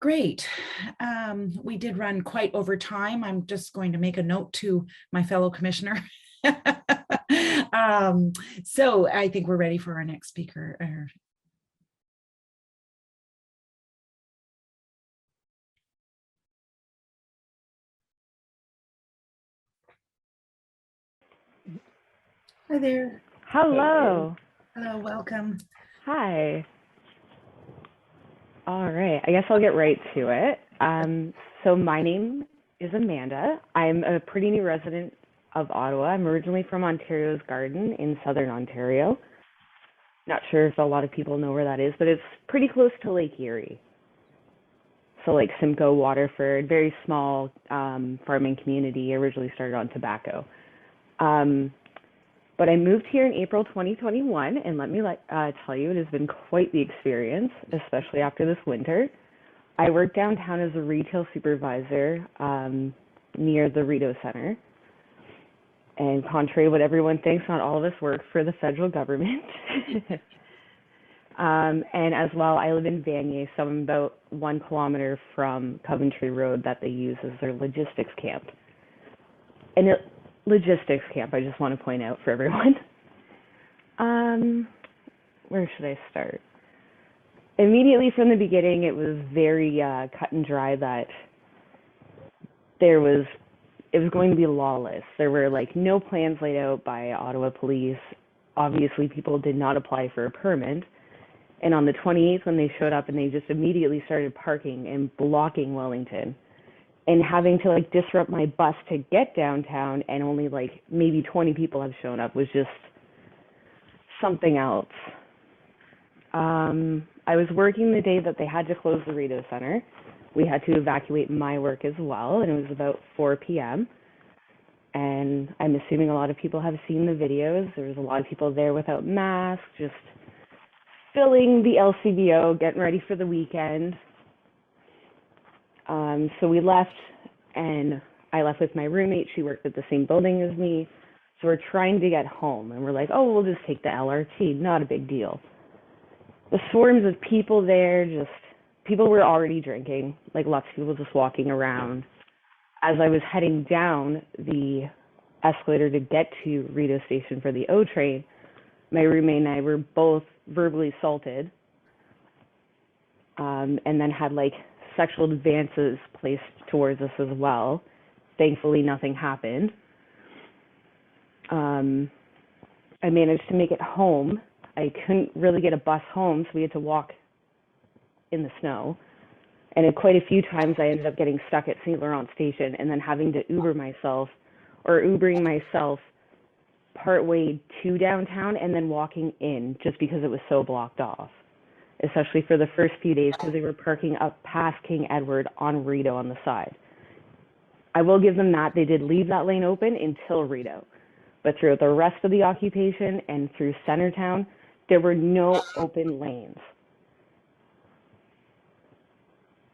Great. We did run quite over time. I'm just going to make a note to my fellow commissioner. So I think we're ready for our next speaker. Hi there. Hello. Hello, welcome. Hi. All right, I guess I'll get right to it. So my name is Amanda. I'm a pretty new resident of Ottawa. I'm originally from Ontario's Garden in Southern Ontario. Not sure if a lot of people know where that is, but it's pretty close to Lake Erie. So like Simcoe, Waterford, very small farming community, originally started on tobacco. But I moved here in April 2021, and let me tell you, it has been quite the experience, especially after this winter. I work downtown as a retail supervisor near the Rideau Center. And contrary to what everyone thinks, not all of us work for the federal government. And as well, I live in Vanier, so I'm about 1 kilometer from Coventry Road that they use as their logistics camp. And logistics camp, I just want to point out for everyone. Where should I start? Immediately from the beginning, it was very cut and dry that it was going to be lawless. There were like no plans laid out by Ottawa police obviously people did not apply for a permit. And on the 28th, when they showed up and they just immediately started parking and blocking Wellington and having to like disrupt my bus to get downtown, and only like maybe 20 people have shown up, was just something else. I was working the day that they had to close the Rideau Center. We had to evacuate my work as well, and it was about 4 p.m. And I'm assuming a lot of people have seen the videos. There was a lot of people there without masks, just filling the LCBO, getting ready for the weekend. So we left, and I left with my roommate. She worked at the same building as me. So we're trying to get home, and we're like, oh, we'll just take the LRT, not a big deal. The swarms of people there, just people were already drinking, like lots of people just walking around. As I was heading down the escalator to get to Rideau Station for the O train, my roommate and I were both verbally assaulted, and then had like sexual advances placed towards us as well. Thankfully, nothing happened. I managed to make it home. I couldn't really get a bus home, so we had to walk in the snow. And quite a few times I ended up getting stuck at St. Laurent Station and then having to Ubering myself partway to downtown and then walking in just because it was so blocked off, especially for the first few days because they were parking up past King Edward on Rideau on the side. I will give them that. They did leave that lane open until Rideau. But throughout the rest of the occupation and through Centertown, there were no open lanes.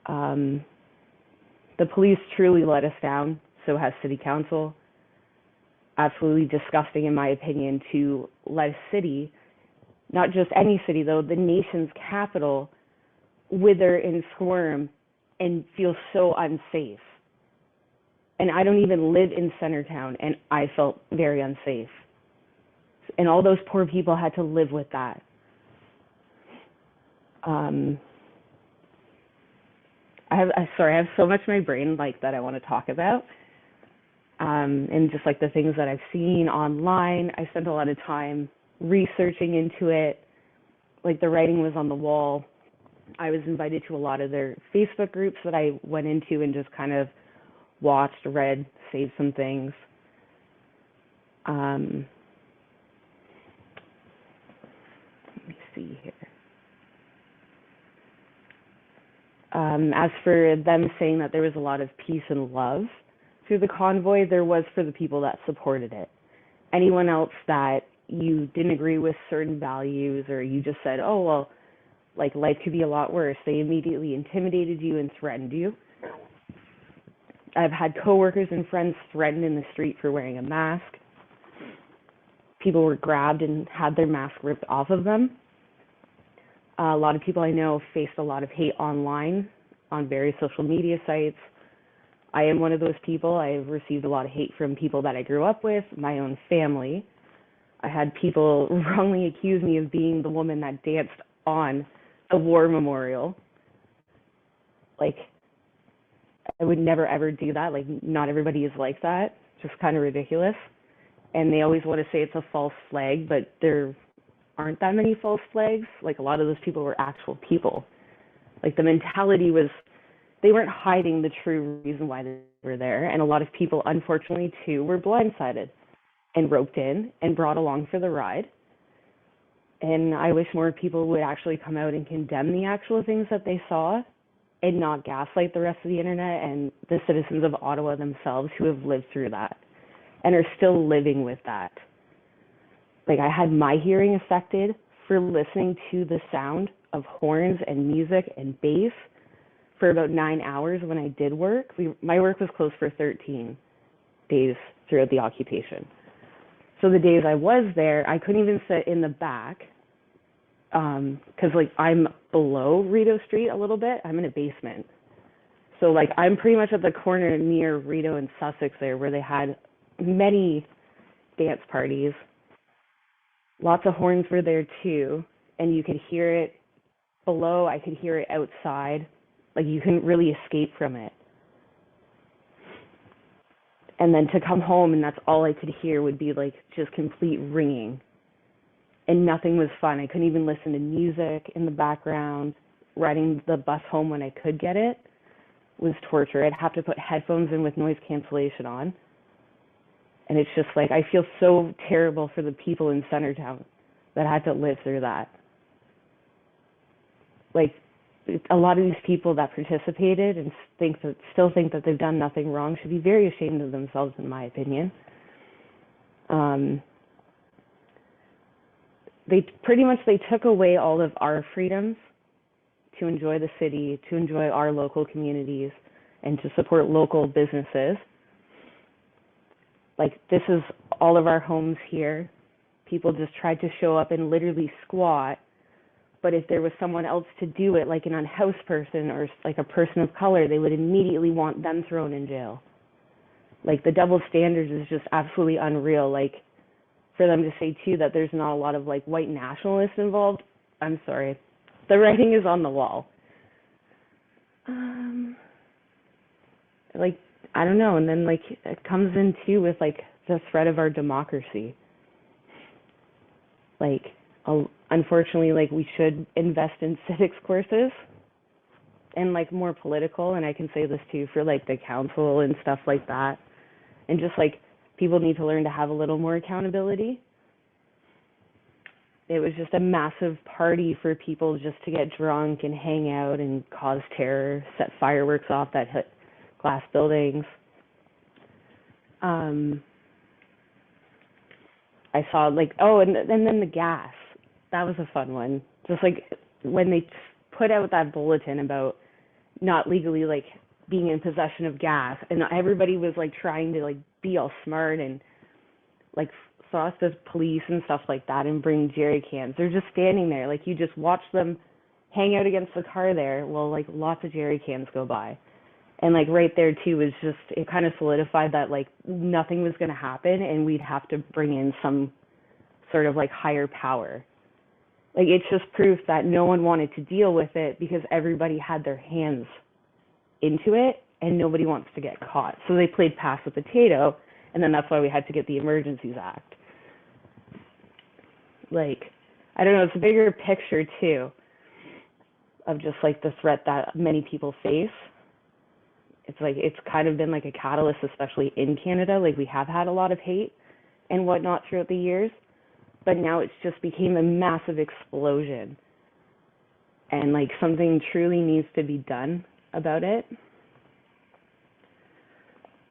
The police truly let us down, so has City Council. Absolutely disgusting, in my opinion, to let a city, not just any city though, the nation's capital, wither and squirm and feel so unsafe. And I don't even live in Centertown, and I felt very unsafe. And all those poor people had to live with that. I have so much in my brain like that I want to talk about. And just like the things that I've seen online, I spent a lot of time researching into it. Like the writing was on the wall. I was invited to a lot of their Facebook groups that I went into and just kind of watched, read, saved some things. Let me see here. As for them saying that there was a lot of peace and love through the convoy, there was for the people that supported it. Anyone else that you didn't agree with certain values, or you just said, oh, well, like life could be a lot worse, they immediately intimidated you and threatened you. I've had coworkers and friends threatened in the street for wearing a mask. People were grabbed and had their mask ripped off of them. A lot of people I know faced a lot of hate online on various social media sites. I am one of those people. I've received a lot of hate from people that I grew up with, my own family. I had people wrongly accuse me of being the woman that danced on a war memorial. Like, I would never ever do that. Like, not everybody is like that. Just kind of ridiculous. And they always want to say it's a false flag, but there aren't that many false flags. Like, a lot of those people were actual people. Like, the mentality was, they weren't hiding the true reason why they were there. And a lot of people, unfortunately, too, were blindsided and roped in and brought along for the ride. And I wish more people would actually come out and condemn the actual things that they saw and not gaslight the rest of the internet and the citizens of Ottawa themselves who have lived through that and are still living with that. Like, I had my hearing affected for listening to the sound of horns and music and bass for about 9 hours when I did work. My work was closed for 13 days throughout the occupation. So the days I was there, I couldn't even sit in the back because, like, I'm below Rideau Street a little bit. I'm in a basement. So, like, I'm pretty much at the corner near Rideau and Sussex there where they had many dance parties. Lots of horns were there, too, and you could hear it below. I could hear it outside. Like, you couldn't really escape from it. And then to come home and that's all I could hear would be like just complete ringing and nothing was fun. I couldn't even listen to music in the background. Riding the bus home when I could get it was torture. I'd have to put headphones in with noise cancellation on. And it's just like, I feel so terrible for the people in Centertown that had to live through that. Like, a lot of these people that participated and still think that they've done nothing wrong should be very ashamed of themselves, in my opinion. They took away all of our freedoms to enjoy the city, to enjoy our local communities, and to support local businesses. Like, this is all of our homes here. People just tried to show up and literally squat. But if there was someone else to do it, like an unhoused person or like a person of color, they would immediately want them thrown in jail. Like, the double standards is just absolutely unreal. Like, for them to say too that there's not a lot of like white nationalists involved, I'm sorry. The writing is on the wall. Like, I don't know. And then like it comes in too with like the threat of our democracy. Like, unfortunately, like, we should invest in civics courses and like more political, and I can say this too for like the council and stuff like that. And just like people need to learn to have a little more accountability. It was just a massive party for people just to get drunk and hang out and cause terror, set fireworks off that hit glass buildings. I saw like, and then the gas. That was a fun one. Just like when they put out that bulletin about not legally like being in possession of gas, and everybody was like trying to like be all smart and like sauce the police and stuff like that and bring jerry cans. They're just standing there. Like, you just watch them hang out against the car there. Well, like, lots of jerry cans go by. And like right there too was just, it kind of solidified that like nothing was going to happen and we'd have to bring in some sort of like higher power. Like, it's just proof that no one wanted to deal with it because everybody had their hands into it and nobody wants to get caught. So they played pass the potato, and then that's why we had to get the Emergencies Act. Like, I don't know, it's a bigger picture too of just like the threat that many people face. It's like, it's kind of been like a catalyst, especially in Canada. Like, we have had a lot of hate and whatnot throughout the years, but now it's just became a massive explosion. And like, something truly needs to be done about it.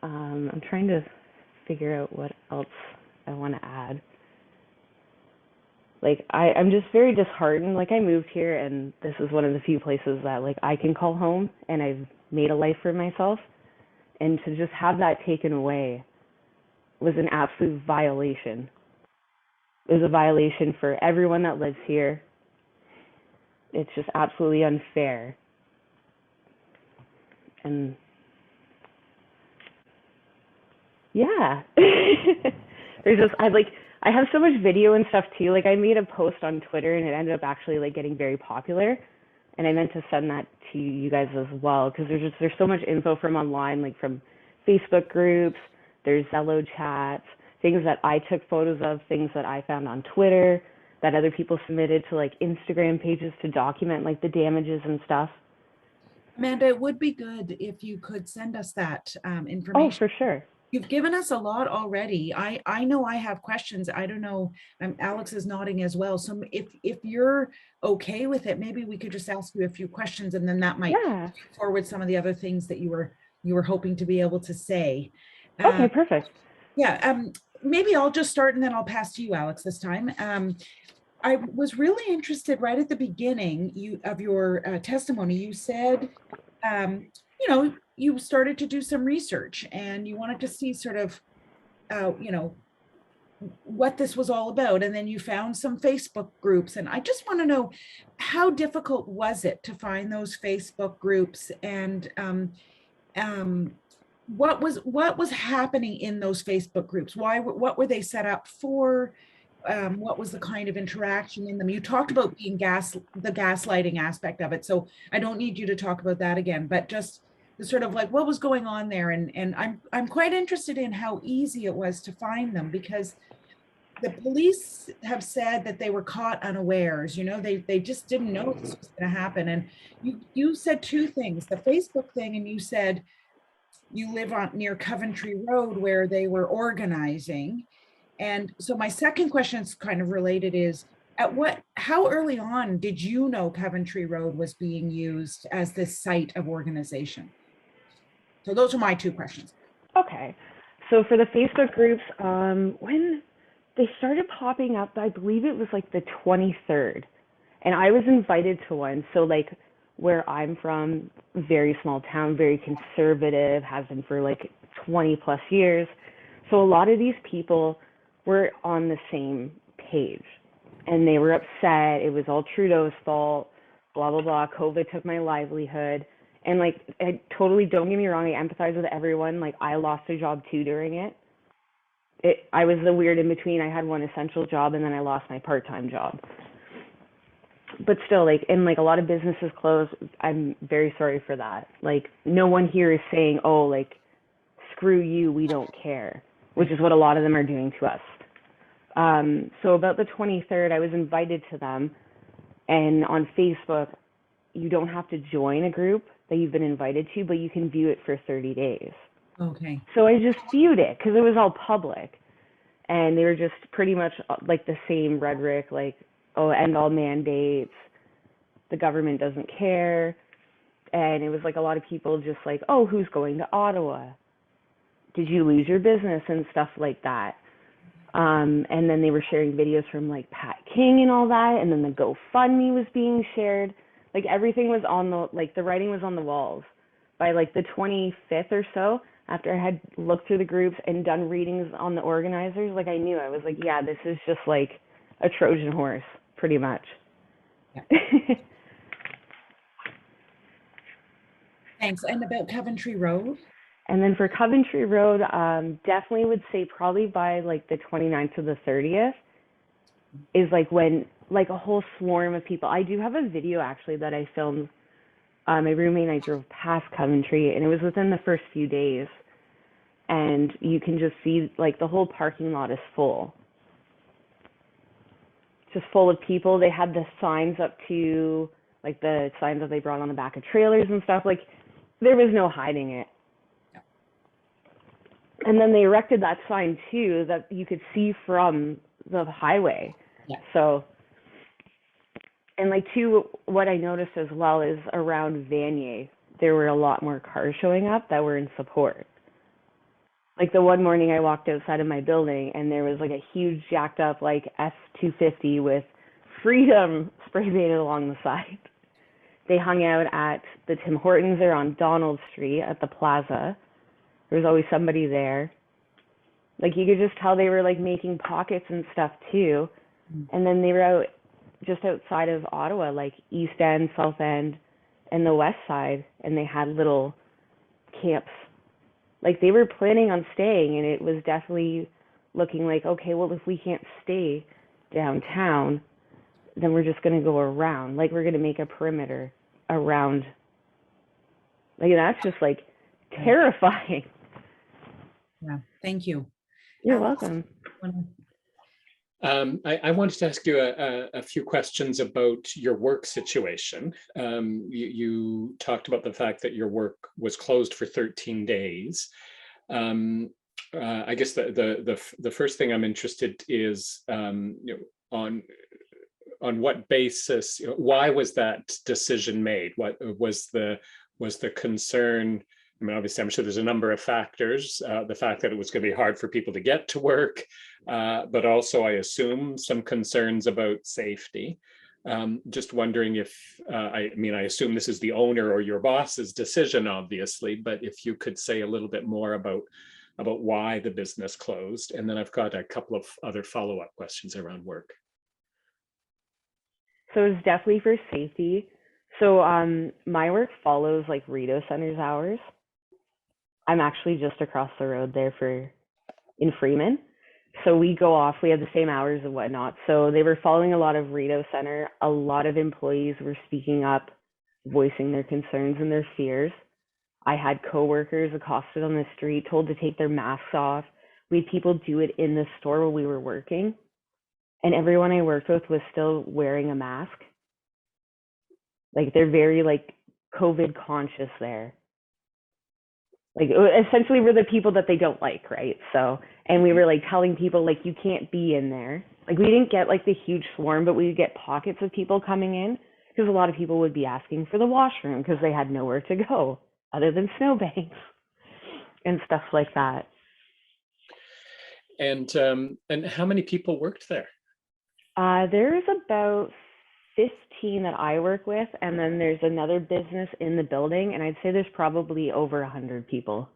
I'm trying to figure out what else I want to add. Like, I'm just very disheartened. Like, I moved here and this is one of the few places that like I can call home and I've made a life for myself. And to just have that taken away was an absolute violation. It was a violation for everyone that lives here. It's just absolutely unfair. And yeah, there's just, I have so much video and stuff too. Like, I made a post on Twitter and it ended up actually like getting very popular. And I meant to send that to you guys as well, because there's so much info from online, like from Facebook groups, there's Zello chats, things that I took photos of, things that I found on Twitter, that other people submitted to like Instagram pages to document like the damages and stuff. Amanda, it would be good if you could send us that information. Oh, for sure. You've given us a lot already. I know I have questions. I don't know. Alex is nodding as well. So if you're okay with it, maybe we could just ask you a few questions, and then that might forward some of the other things that you were hoping to be able to say. Okay, perfect. Yeah. Maybe I'll just start and then I'll pass to you, Alex, this time. I was really interested right at the beginning of your testimony. You said, you started to do some research and you wanted to see sort of, what this was all about. And then you found some Facebook groups. And I just want to know, how difficult was it to find those Facebook groups, and what was happening in those Facebook groups? What were they set up for? What was the kind of interaction in them? You talked about being the gaslighting aspect of it, so I don't need you to talk about that again, but just the sort of like what was going on there. And I'm quite interested in how easy it was to find them, because the police have said that they were caught unawares. They just didn't know this was going to happen. And you said two things: the Facebook thing, and you said you live on near Coventry Road where they were organizing. And so my second question is kind of related: is how early on did you know Coventry Road was being used as this site of organization? So those are my two questions. Okay. So for the Facebook groups, when they started popping up, I believe it was like the 23rd. And I was invited to one. So like where I'm from, very small town, very conservative, has been for like 20 plus years. So a lot of these people were on the same page and they were upset. It was all Trudeau's fault, blah, blah, blah. COVID took my livelihood. And like, I totally, don't get me wrong, I empathize with everyone. Like I lost a job too during it. I was the weird in between. I had one essential job and then I lost my part-time job. But still, like, and like a lot of businesses closed. I'm very sorry for that. Like no one here is saying, oh, like, screw you, we don't care, which is what a lot of them are doing to us. So about the 23rd, I was invited to them, and on Facebook, you don't have to join a group that you've been invited to, but you can view it for 30 days. Okay. So I just viewed it because it was all public, and they were just pretty much like the same rhetoric, like, oh, end all mandates, the government doesn't care. And it was like a lot of people just like, oh, who's going to Ottawa? Did you lose your business and stuff like that? And then they were sharing videos from like Pat King and all that. And then the GoFundMe was being shared. Like everything was on the writing was on the walls. By like the 25th or so, after I had looked through the groups and done readings on the organizers, like I knew, I was like, yeah, this is just like a Trojan horse, pretty much. Yeah. Thanks. And about Coventry Road? And then for Coventry Road, definitely would say probably by like the 29th to the 30th is like when like a whole swarm of people. I do have a video actually that I filmed. My roommate and I drove past Coventry, and it was within the first few days. And you can just see like the whole parking lot is full. Just full of people. They had the signs up to like the signs that they brought on the back of trailers and stuff. Like there was no hiding it. And then they erected that sign too that you could see from the highway. Yeah. So, and like too, what I noticed as well is around Vanier, there were a lot more cars showing up that were in support. Like the one morning I walked outside of my building and there was like a huge jacked up like F-250 with freedom spray painted along the side. They hung out at the Tim Hortons there on Donald Street at the plaza. There was always somebody there. Like you could just tell they were like making pockets and stuff too. And then they were out just outside of Ottawa, like East End, South End, and the West Side, and they had little camps. Like they were planning on staying, and it was definitely looking like, okay, well, if we can't stay downtown, then we're just going to go around. Like we're going to make a perimeter around. Like that's just like terrifying. Yeah, thank you. You're welcome. I wanted to ask you a few questions about your work situation. You talked about the fact that your work was closed for 13 days. I guess the first thing I'm interested is on what basis, why was that decision made? What was the concern? I mean, obviously, I'm sure there's a number of factors. The fact that it was going to be hard for people to get to work, but also, I assume, some concerns about safety. Just wondering if, I assume this is the owner or your boss's decision, obviously, but if you could say a little bit more about why the business closed. And then I've got a couple of other follow-up questions around work. So it's definitely for safety. So my work follows like Rito Center's hours. I'm actually just across the road there in Freeman. So we go off, we have the same hours and whatnot. So they were following a lot of Rito Center. A lot of employees were speaking up, voicing their concerns and their fears. I had coworkers accosted on the street, told to take their masks off. We had people do it in the store while we were working. and everyone I worked with was still wearing a mask. Like they're very like COVID conscious there. Like essentially we're the people that they don't like, right? So, and we were like telling people like you can't be in there. Like we didn't get like the huge swarm, but we would get pockets of people coming in because a lot of people would be asking for the washroom because they had nowhere to go other than snowbanks and stuff like that. And how many people worked there? There's about 15 that I work with, and then there's another business in the building, and I'd say there's probably over 100 people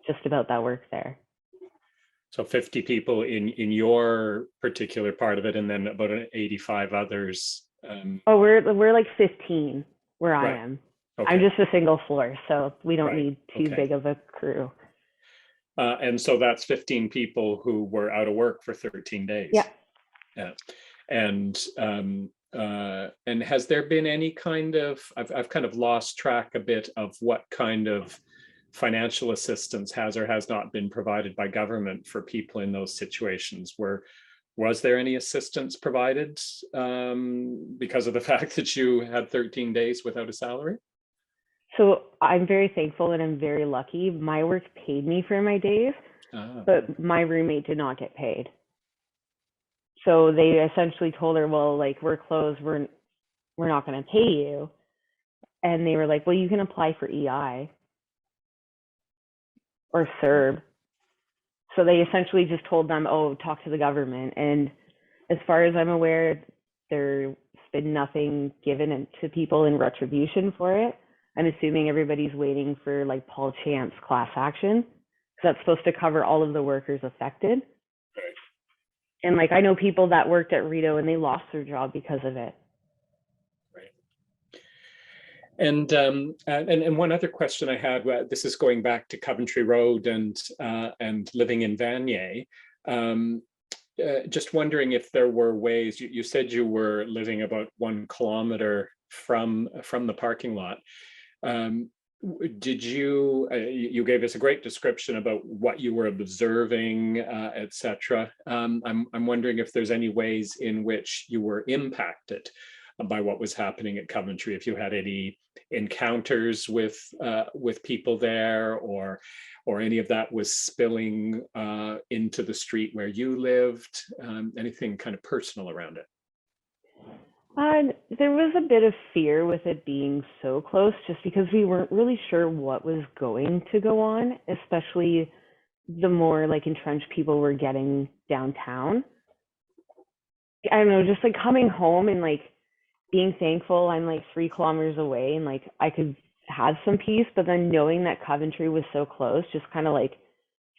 just about that work there. So 50 people in your particular part of it, and then about 85 others. Oh, we're like 15 where Right. I am. Okay. I'm just a single floor, so we don't Right. need too Okay. big of a crew. And so that's 15 people who were out of work for 13 days. Yeah. Yeah. And has there been any kind of, I've kind of lost track a bit of what kind of financial assistance has or has not been provided by government for people in those situations. Was there any assistance provided because of the fact that you had 13 days without a salary? So I'm very thankful and I'm very lucky. My work paid me for my days, but my roommate did not get paid. So they essentially told her, well, like we're closed, we're not going to pay you. And they were like, well, you can apply for EI or CERB. So they essentially just told them, oh, talk to the government. And as far as I'm aware, there's been nothing given to people in retribution for it. I'm assuming everybody's waiting for like Paul Champ's class action, because that's supposed to cover all of the workers affected. Right. And like I know people that worked at Rito and they lost their job because of it. Right. And one other question I had, this is going back to Coventry Road and living in Vanier. Just wondering if there were ways, you said you were living about 1 kilometer from the parking lot. Did you gave us a great description about what you were observing, etc. I'm wondering if there's any ways in which you were impacted by what was happening at Coventry, if you had any encounters with people there, or any of that was spilling into the street where you lived, anything kind of personal around it. There was a bit of fear with it being so close, just because we weren't really sure what was going to go on, especially the more like entrenched people were getting downtown. I don't know, just like coming home and like being thankful I'm like 3 kilometers away and like I could have some peace, but then knowing that Coventry was so close just kind of like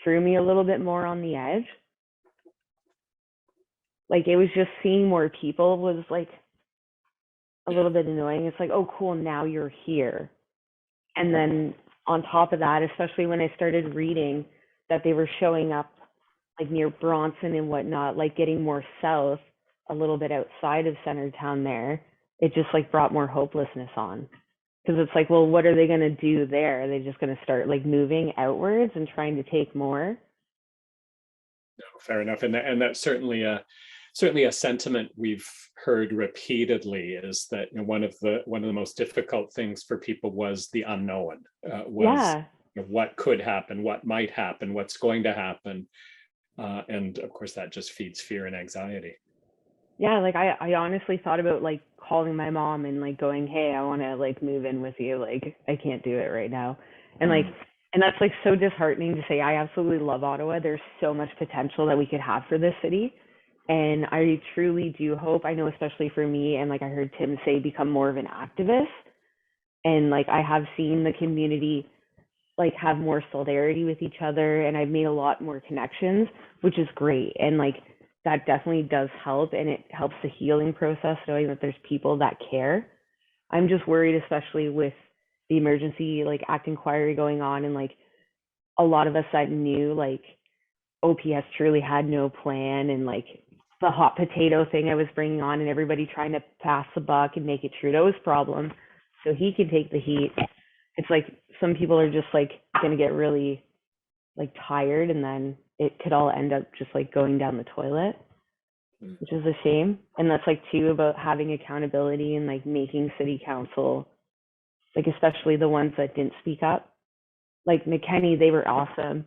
threw me a little bit more on the edge. Like it was just seeing more people was like a little bit annoying. It's like, oh cool, now you're here. And then on top of that, especially when I started reading that they were showing up like near Bronson and whatnot, like getting more south, a little bit outside of Centertown there, it just like brought more hopelessness on. Because it's like, well, what are they going to do there? Are they just going to start like moving outwards and trying to take more? No, fair enough. And that's certainly a sentiment we've heard repeatedly, is that one of the most difficult things for people was the unknown, what could happen, what might happen, what's going to happen. And of course that just feeds fear and anxiety. Yeah, like I honestly thought about like calling my mom and like going, hey, I want to like move in with you. Like I can't do it right now. And like, and that's like so disheartening to say. I absolutely love Ottawa. There's so much potential that we could have for this city. And I truly do hope, I know especially for me, and like I heard Tim say, become more of an activist. And like I have seen the community like have more solidarity with each other, and I've made a lot more connections, which is great. And like that definitely does help, and it helps the healing process knowing that there's people that care. I'm just worried, especially with the emergency like act inquiry going on, and like a lot of us that knew like OPS truly had no plan, and like the hot potato thing I was bringing on and everybody trying to pass the buck and make it Trudeau's problem so he can take the heat. It's like some people are just like going to get really like tired, and then it could all end up just like going down the toilet. which is a shame. And that's like too about having accountability and like making city council, like especially the ones that didn't speak up. Like McKenney, they were awesome.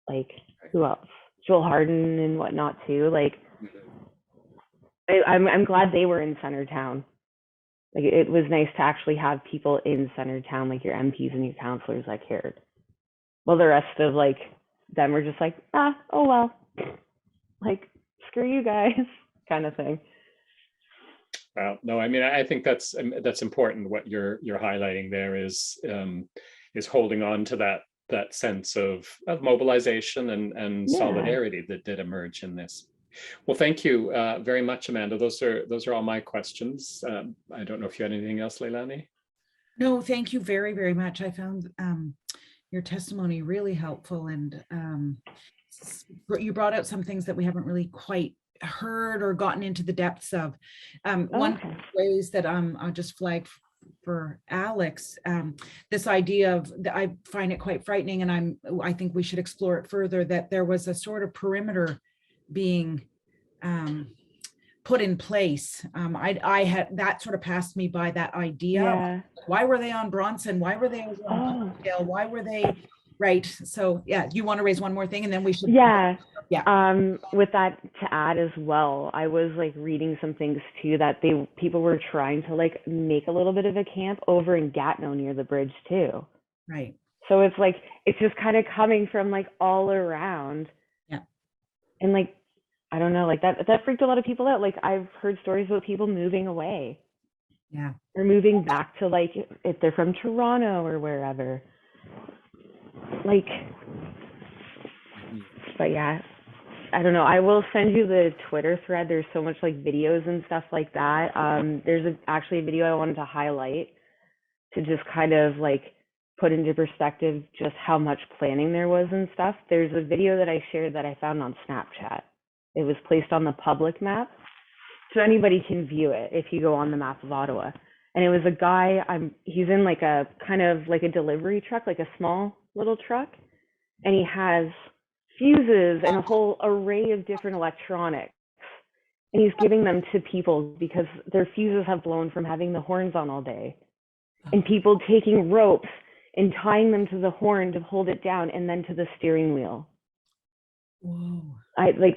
Like who else? Joel Harden and whatnot too. Like I'm glad they were in Centertown. Like it was nice to actually have people in Centertown, like your MPs and your councillors that cared. Well, the rest of like them were just like, oh well, like screw you guys, kind of thing. Well, no, I mean, I think that's important. What you're highlighting there is holding on to that sense of mobilization and solidarity that did emerge in this. Well, thank you very much, Amanda. Those are all my questions. I don't know if you had anything else, Leilani. No, thank you very, very much. I found your testimony really helpful, and you brought out some things that we haven't really quite heard or gotten into the depths of. One of the ways that I'll just flag for Alex, this idea of, I find it quite frightening, and I think we should explore it further, that there was a sort of perimeter being put in place. I had that sort of passed me by, that idea. Yeah. Why were they on Bronson? Why were they on Parkdale? Why were they right? So yeah, you want to raise one more thing and then we should. Yeah. Yeah. With that to add as well, I was like reading some things too that people were trying to like make a little bit of a camp over in Gatineau near the bridge too. Right. So it's like it's just kind of coming from like all around. Yeah. And like I don't know, like that freaked a lot of people out. Like I've heard stories about people moving away. Yeah. Or moving back to like if they're from Toronto or wherever. Like, but yeah, I don't know. I will send you the Twitter thread. There's so much like videos and stuff like that. There's actually a video I wanted to highlight to just kind of like put into perspective just how much planning there was and stuff. There's a video that I shared that I found on Snapchat. It was placed on the public map, so anybody can view it if you go on the map of Ottawa. And it was a guy, he's in like a kind of like a delivery truck, like a small little truck, and he has fuses and a whole array of different electronics, and he's giving them to people because their fuses have blown from having the horns on all day, and people taking ropes and tying them to the horn to hold it down and then to the steering wheel. Whoa.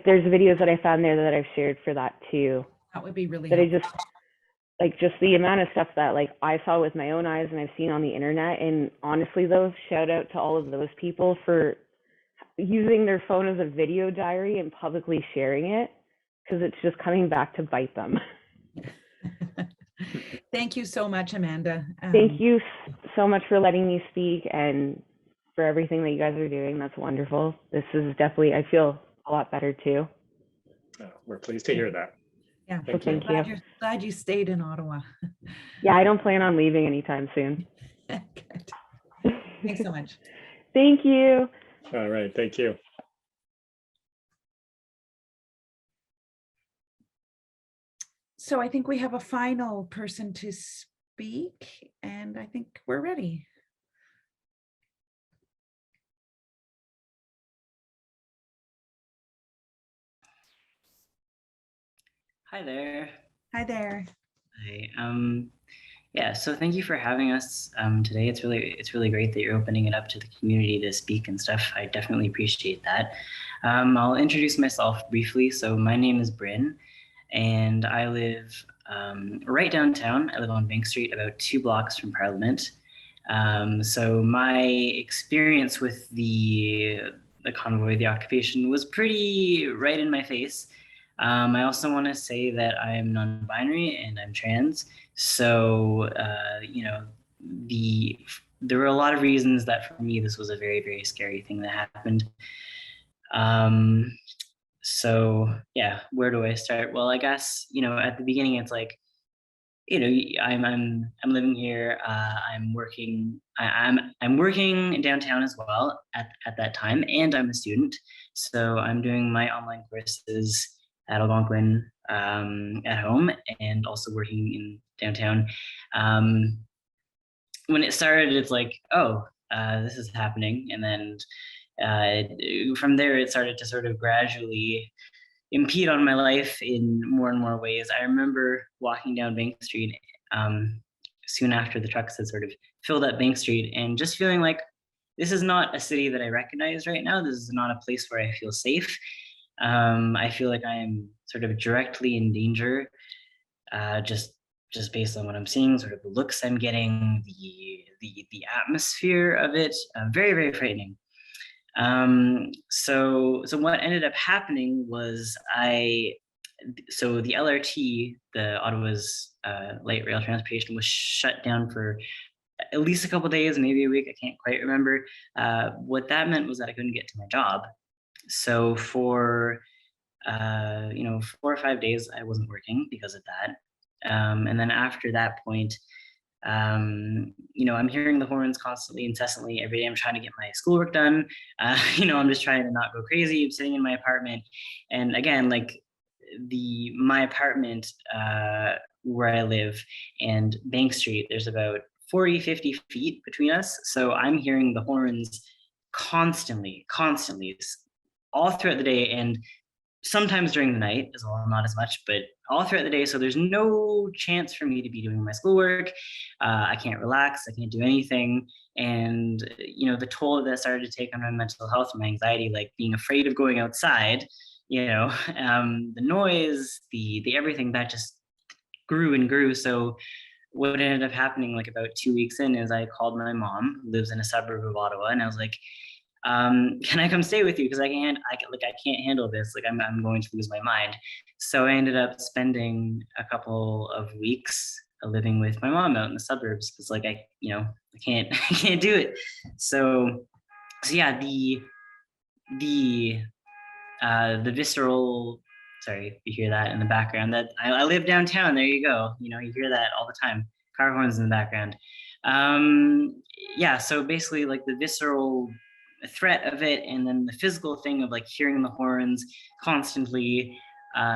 There's videos that I found there that I've shared for that too. That would be really that helpful. I just like just the amount of stuff that like I saw with my own eyes and I've seen on the internet. And honestly though, shout out to all of those people for using their phone as a video diary and publicly sharing it, because it's just coming back to bite them. Thank you so much, Amanda. Thank you so much for letting me speak and for everything that you guys are doing. That's wonderful. This is definitely, I feel a lot better too. We're pleased to hear that. Yeah, Thank you. Glad you stayed in Ottawa. Yeah, I don't plan on leaving anytime soon. Good. Thanks so much. Thank you. All right, thank you. So I think we have a final person to speak, and I think we're ready. Hi there. Hi there. Hi. Yeah, so thank you for having us today. It's really great that you're opening it up to the community to speak and stuff. I definitely appreciate that. I'll introduce myself briefly. So my name is Bryn, and I live right downtown. I live on Bank Street, about 2 blocks from Parliament. So my experience with the convoy, the occupation, was pretty right in my face. I also want to say that I'm non-binary and I'm trans. So, there were a lot of reasons that for me, this was a very, very scary thing that happened. So yeah, where do I start? Well, I guess, at the beginning, it's like, I'm living here. I'm working. I'm working downtown as well at that time, and I'm a student. So I'm doing my online courses at Algonquin at home, and also working in downtown. When it started, it's like, oh, this is happening, and then from there, it started to sort of gradually impede on my life in more and more ways. I remember walking down Bank Street soon after the trucks had sort of filled up Bank Street, and just feeling like this is not a city that I recognize right now. This is not a place where I feel safe. I feel like I am sort of directly in danger, just based on what I'm seeing, sort of the looks I'm getting, the atmosphere of it, very, very frightening. So what ended up happening was so the LRT, the Ottawa's light rail transportation, was shut down for at least a couple of days, maybe a week. I can't quite remember. What that meant was that I couldn't get to my job. So for 4 or 5 days, I wasn't working because of that. And then after that point, I'm hearing the horns constantly, incessantly. Every day I'm trying to get my schoolwork done. I'm just trying to not go crazy. I'm sitting in my apartment. And again, like my apartment where I live and Bank Street, there's about 40, 50 feet between us. So I'm hearing the horns constantly, all throughout the day, and sometimes during the night as well, not as much, but all throughout the day. So there's no chance for me to be doing my schoolwork. I can't relax. I can't do anything. And, the toll that started to take on my mental health and my anxiety, like being afraid of going outside, the noise, the everything that just grew and grew. So what ended up happening like about 2 weeks in is I called my mom, who lives in a suburb of Ottawa, and I was like, can I come stay with you? Because I can't handle this. Like I'm going to lose my mind. So I ended up spending a couple of weeks living with my mom out in the suburbs because like I can't do it. So yeah, the visceral, sorry, you hear that in the background, that I live downtown. There you go. You hear that all the time. Car horns in the background. So basically like the visceral threat of it, and then the physical thing of like hearing the horns constantly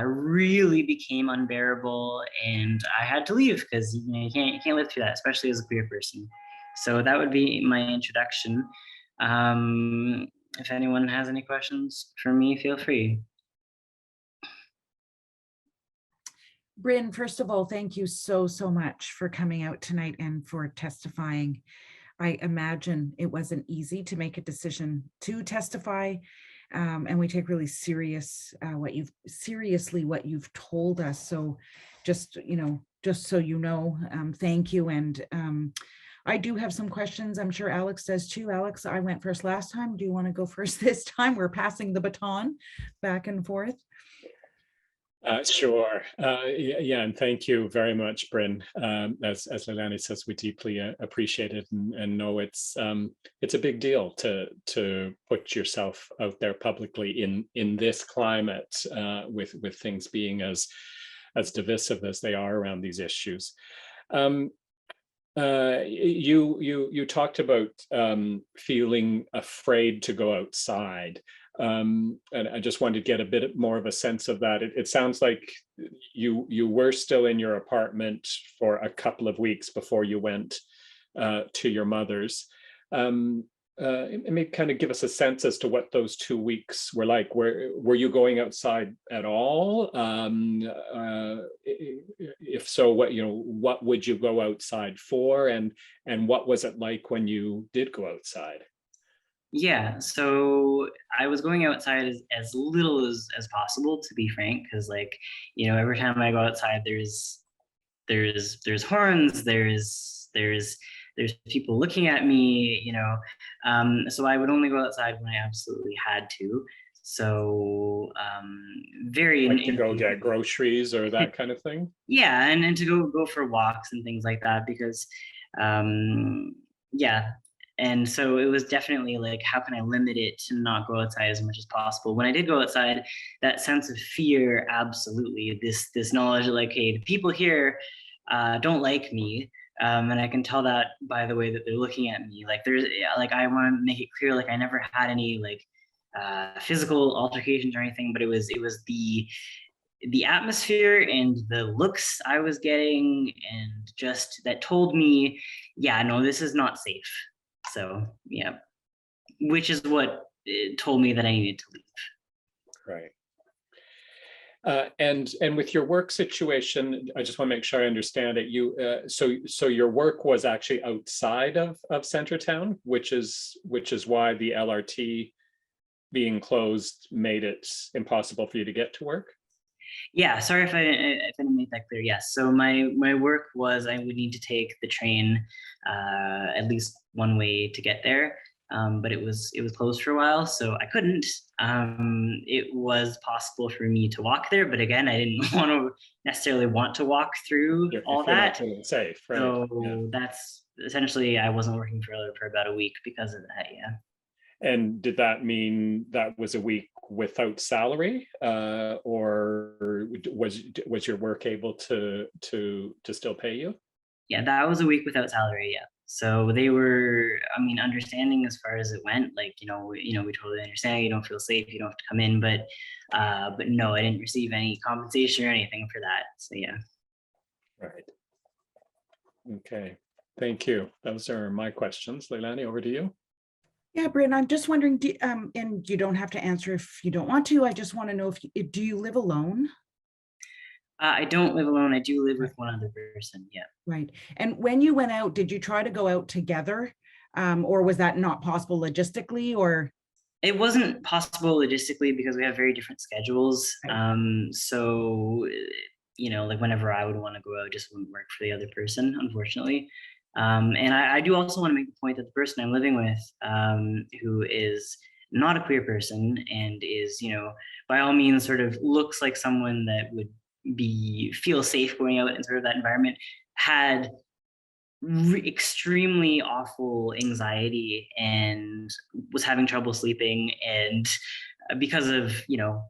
really became unbearable, and I had to leave because you can't live through that, especially as a queer person. So that would be my introduction. If anyone has any questions for me, feel free. Bryn, first of all, thank you so much for coming out tonight and for testifying. I imagine it wasn't easy to make a decision to testify, and we take really seriously what you've told us. So just so you know, thank you. And I do have some questions. I'm sure Alex does too. Alex, I went first last time. Do you want to go first this time? We're passing the baton back and forth. Sure. Yeah, and thank you very much, Bryn. As Leilani says, we deeply appreciate it and know it's a big deal to put yourself out there publicly in this climate, with things being as divisive as they are around these issues. You talked about feeling afraid to go outside. And I just wanted to get a bit more of a sense of that. It sounds like you were still in your apartment for a couple of weeks before you went to your mother's. Maybe kind of give us a sense as to what those 2 weeks were like. Were you going outside at all? If so, what would you go outside for, and what was it like when you did go outside? Yeah, so I was going outside as little as possible, to be frank, because every time I go outside, there's horns, there's people looking at me, so I would only go outside when I absolutely had to. So very like to go get groceries or that kind of thing. Yeah, and to go for walks and things like that, because yeah. And so it was definitely like, how can I limit it to not go outside as much as possible? When I did go outside, that sense of fear, absolutely. This knowledge of like, hey, the people here don't like me. And I can tell that by the way that they're looking at me. Like I want to make it clear, like I never had any physical altercations or anything, but it was the atmosphere and the looks I was getting, and just that told me, yeah, no, this is not safe. So yeah, which is what told me that I needed to leave. Right. And with your work situation, I just want to make sure I understand it. You so your work was actually outside of Centertown, which is why the LRT being closed made it impossible for you to get to work. Yeah, sorry if I didn't make that clear. Yes, so my work was I would need to take the train at least one way to get there, but it was closed for a while, so I couldn't. It was possible for me to walk there, but again, I didn't necessarily want to walk through all If you're not that. feeling safe, right? So Yeah. that's essentially I wasn't working for about a week because of that. Yeah. And did that mean that was a week without salary, or was your work able to still pay you? Yeah, that was a week without salary. Yeah. So they were, I mean, understanding as far as it went. Like, we totally understand. You don't feel safe. You don't have to come in, but no, I didn't receive any compensation or anything for that. So yeah. Right. Okay. Thank you. Those are my questions. Leilani, over to you. Yeah, Bryn, I'm just wondering, and you don't have to answer if you don't want to. I just want to know do you live alone? I don't live alone. I do live with one other person. Yeah. Right. And when you went out, did you try to go out together? Or was that not possible logistically, or? It wasn't possible logistically because we have very different schedules. Right. So, like whenever I would want to go out, it just wouldn't work for the other person, unfortunately. And I do also want to make the point that the person I'm living with, who is not a queer person and is, by all means sort of looks like someone that would feel safe going out in sort of that environment, had extremely awful anxiety and was having trouble sleeping, and because of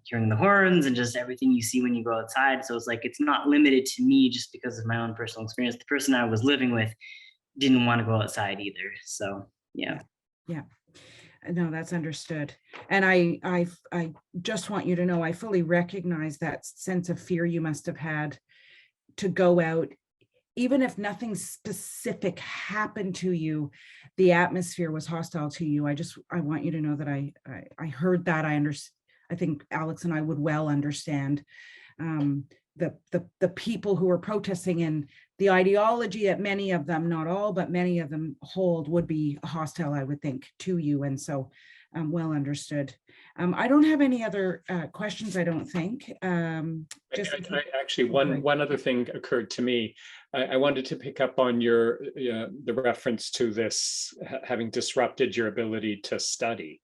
hearing the horns and just everything you see when you go outside. So it's like it's not limited to me just because of my own personal experience. The person I was living with didn't want to go outside either. So yeah. No, that's understood. And I just want you to know I fully recognize that sense of fear you must have had to go out. Even if nothing specific happened to you, the atmosphere was hostile to you. I want you to know that I heard that. I think Alex and I would well understand the people who are protesting, and the ideology that many of them, not all, but many of them hold would be hostile, I would think, to you. And so well understood. I don't have any other questions, I don't think. Actually, one other thing occurred to me. I wanted to pick up on the reference to this having disrupted your ability to study.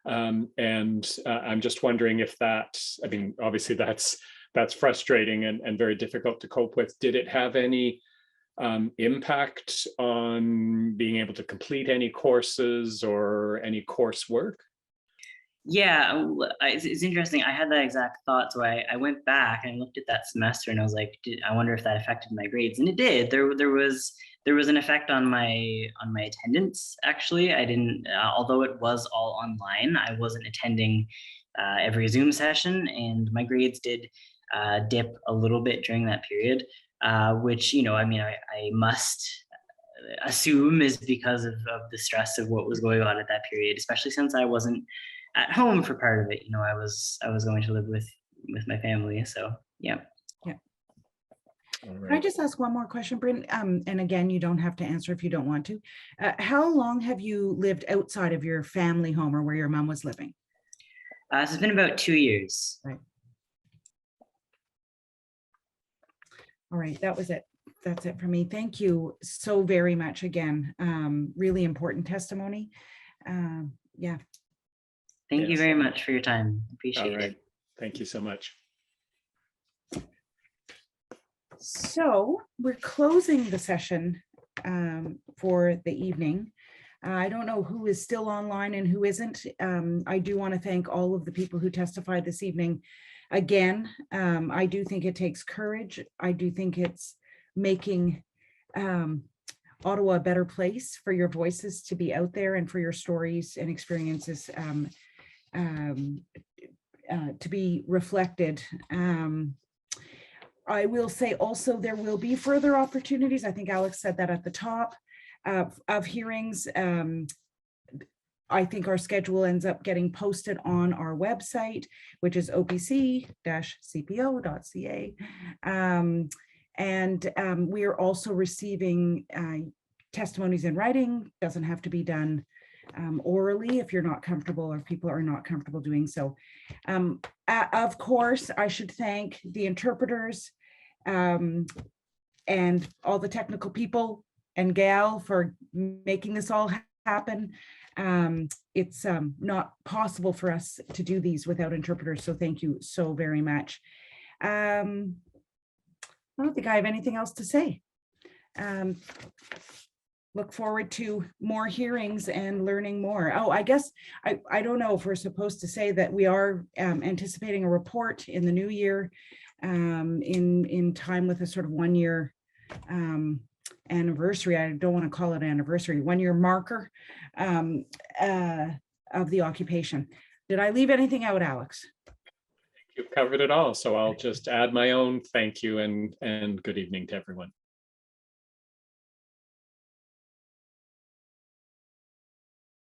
And I'm just wondering if I mean, obviously that's frustrating and very difficult to cope with. Did it have any impact on being able to complete any courses or any coursework? Yeah, it's interesting. I had that exact thought. So I went back and looked at that semester and I was like, I wonder if that affected my grades. And it did. There was an effect on my attendance. Actually, I didn't, although it was all online, I wasn't attending every Zoom session, and my grades did dip a little bit during that period, which, I mean, I must assume is because of the stress of what was going on at that period, especially since I wasn't at home for part of it. I was going to live with my family. So yeah. Can I just ask one more question, Bryn? And again, you don't have to answer if you don't want to. How long have you lived outside of your family home or where your mom was living? So it's been about 2 years. Right. All right, that was it. That's it for me. Thank you so very much again. Really important testimony. Yeah. Thank you very much for your time. Appreciate it. Thank you so much. So we're closing the session for the evening. I don't know who is still online and who isn't. I do want to thank all of the people who testified this evening. Again, I do think it takes courage. I do think it's making Ottawa a better place for your voices to be out there and for your stories and experiences to be reflected. I will say also there will be further opportunities. I think Alex said that at the top of hearings. I think our schedule ends up getting posted on our website, which is opc-cpo.ca. We are also receiving testimonies in writing. Doesn't have to be done orally if you're not comfortable or people are not comfortable doing so. Of course, I should thank the interpreters and all the technical people and Gail for making this all happen. It's not possible for us to do these without interpreters, so thank you so very much. I don't think I have anything else to say. Look forward to more hearings and learning more. Oh, I guess, I don't know if we're supposed to say that we are anticipating a report in the new year in time with a sort of 1 year anniversary. I don't want to call it anniversary, 1 year marker of the occupation. Did I leave anything out, Alex? You've covered it all. So I'll just add my own thank you and good evening to everyone.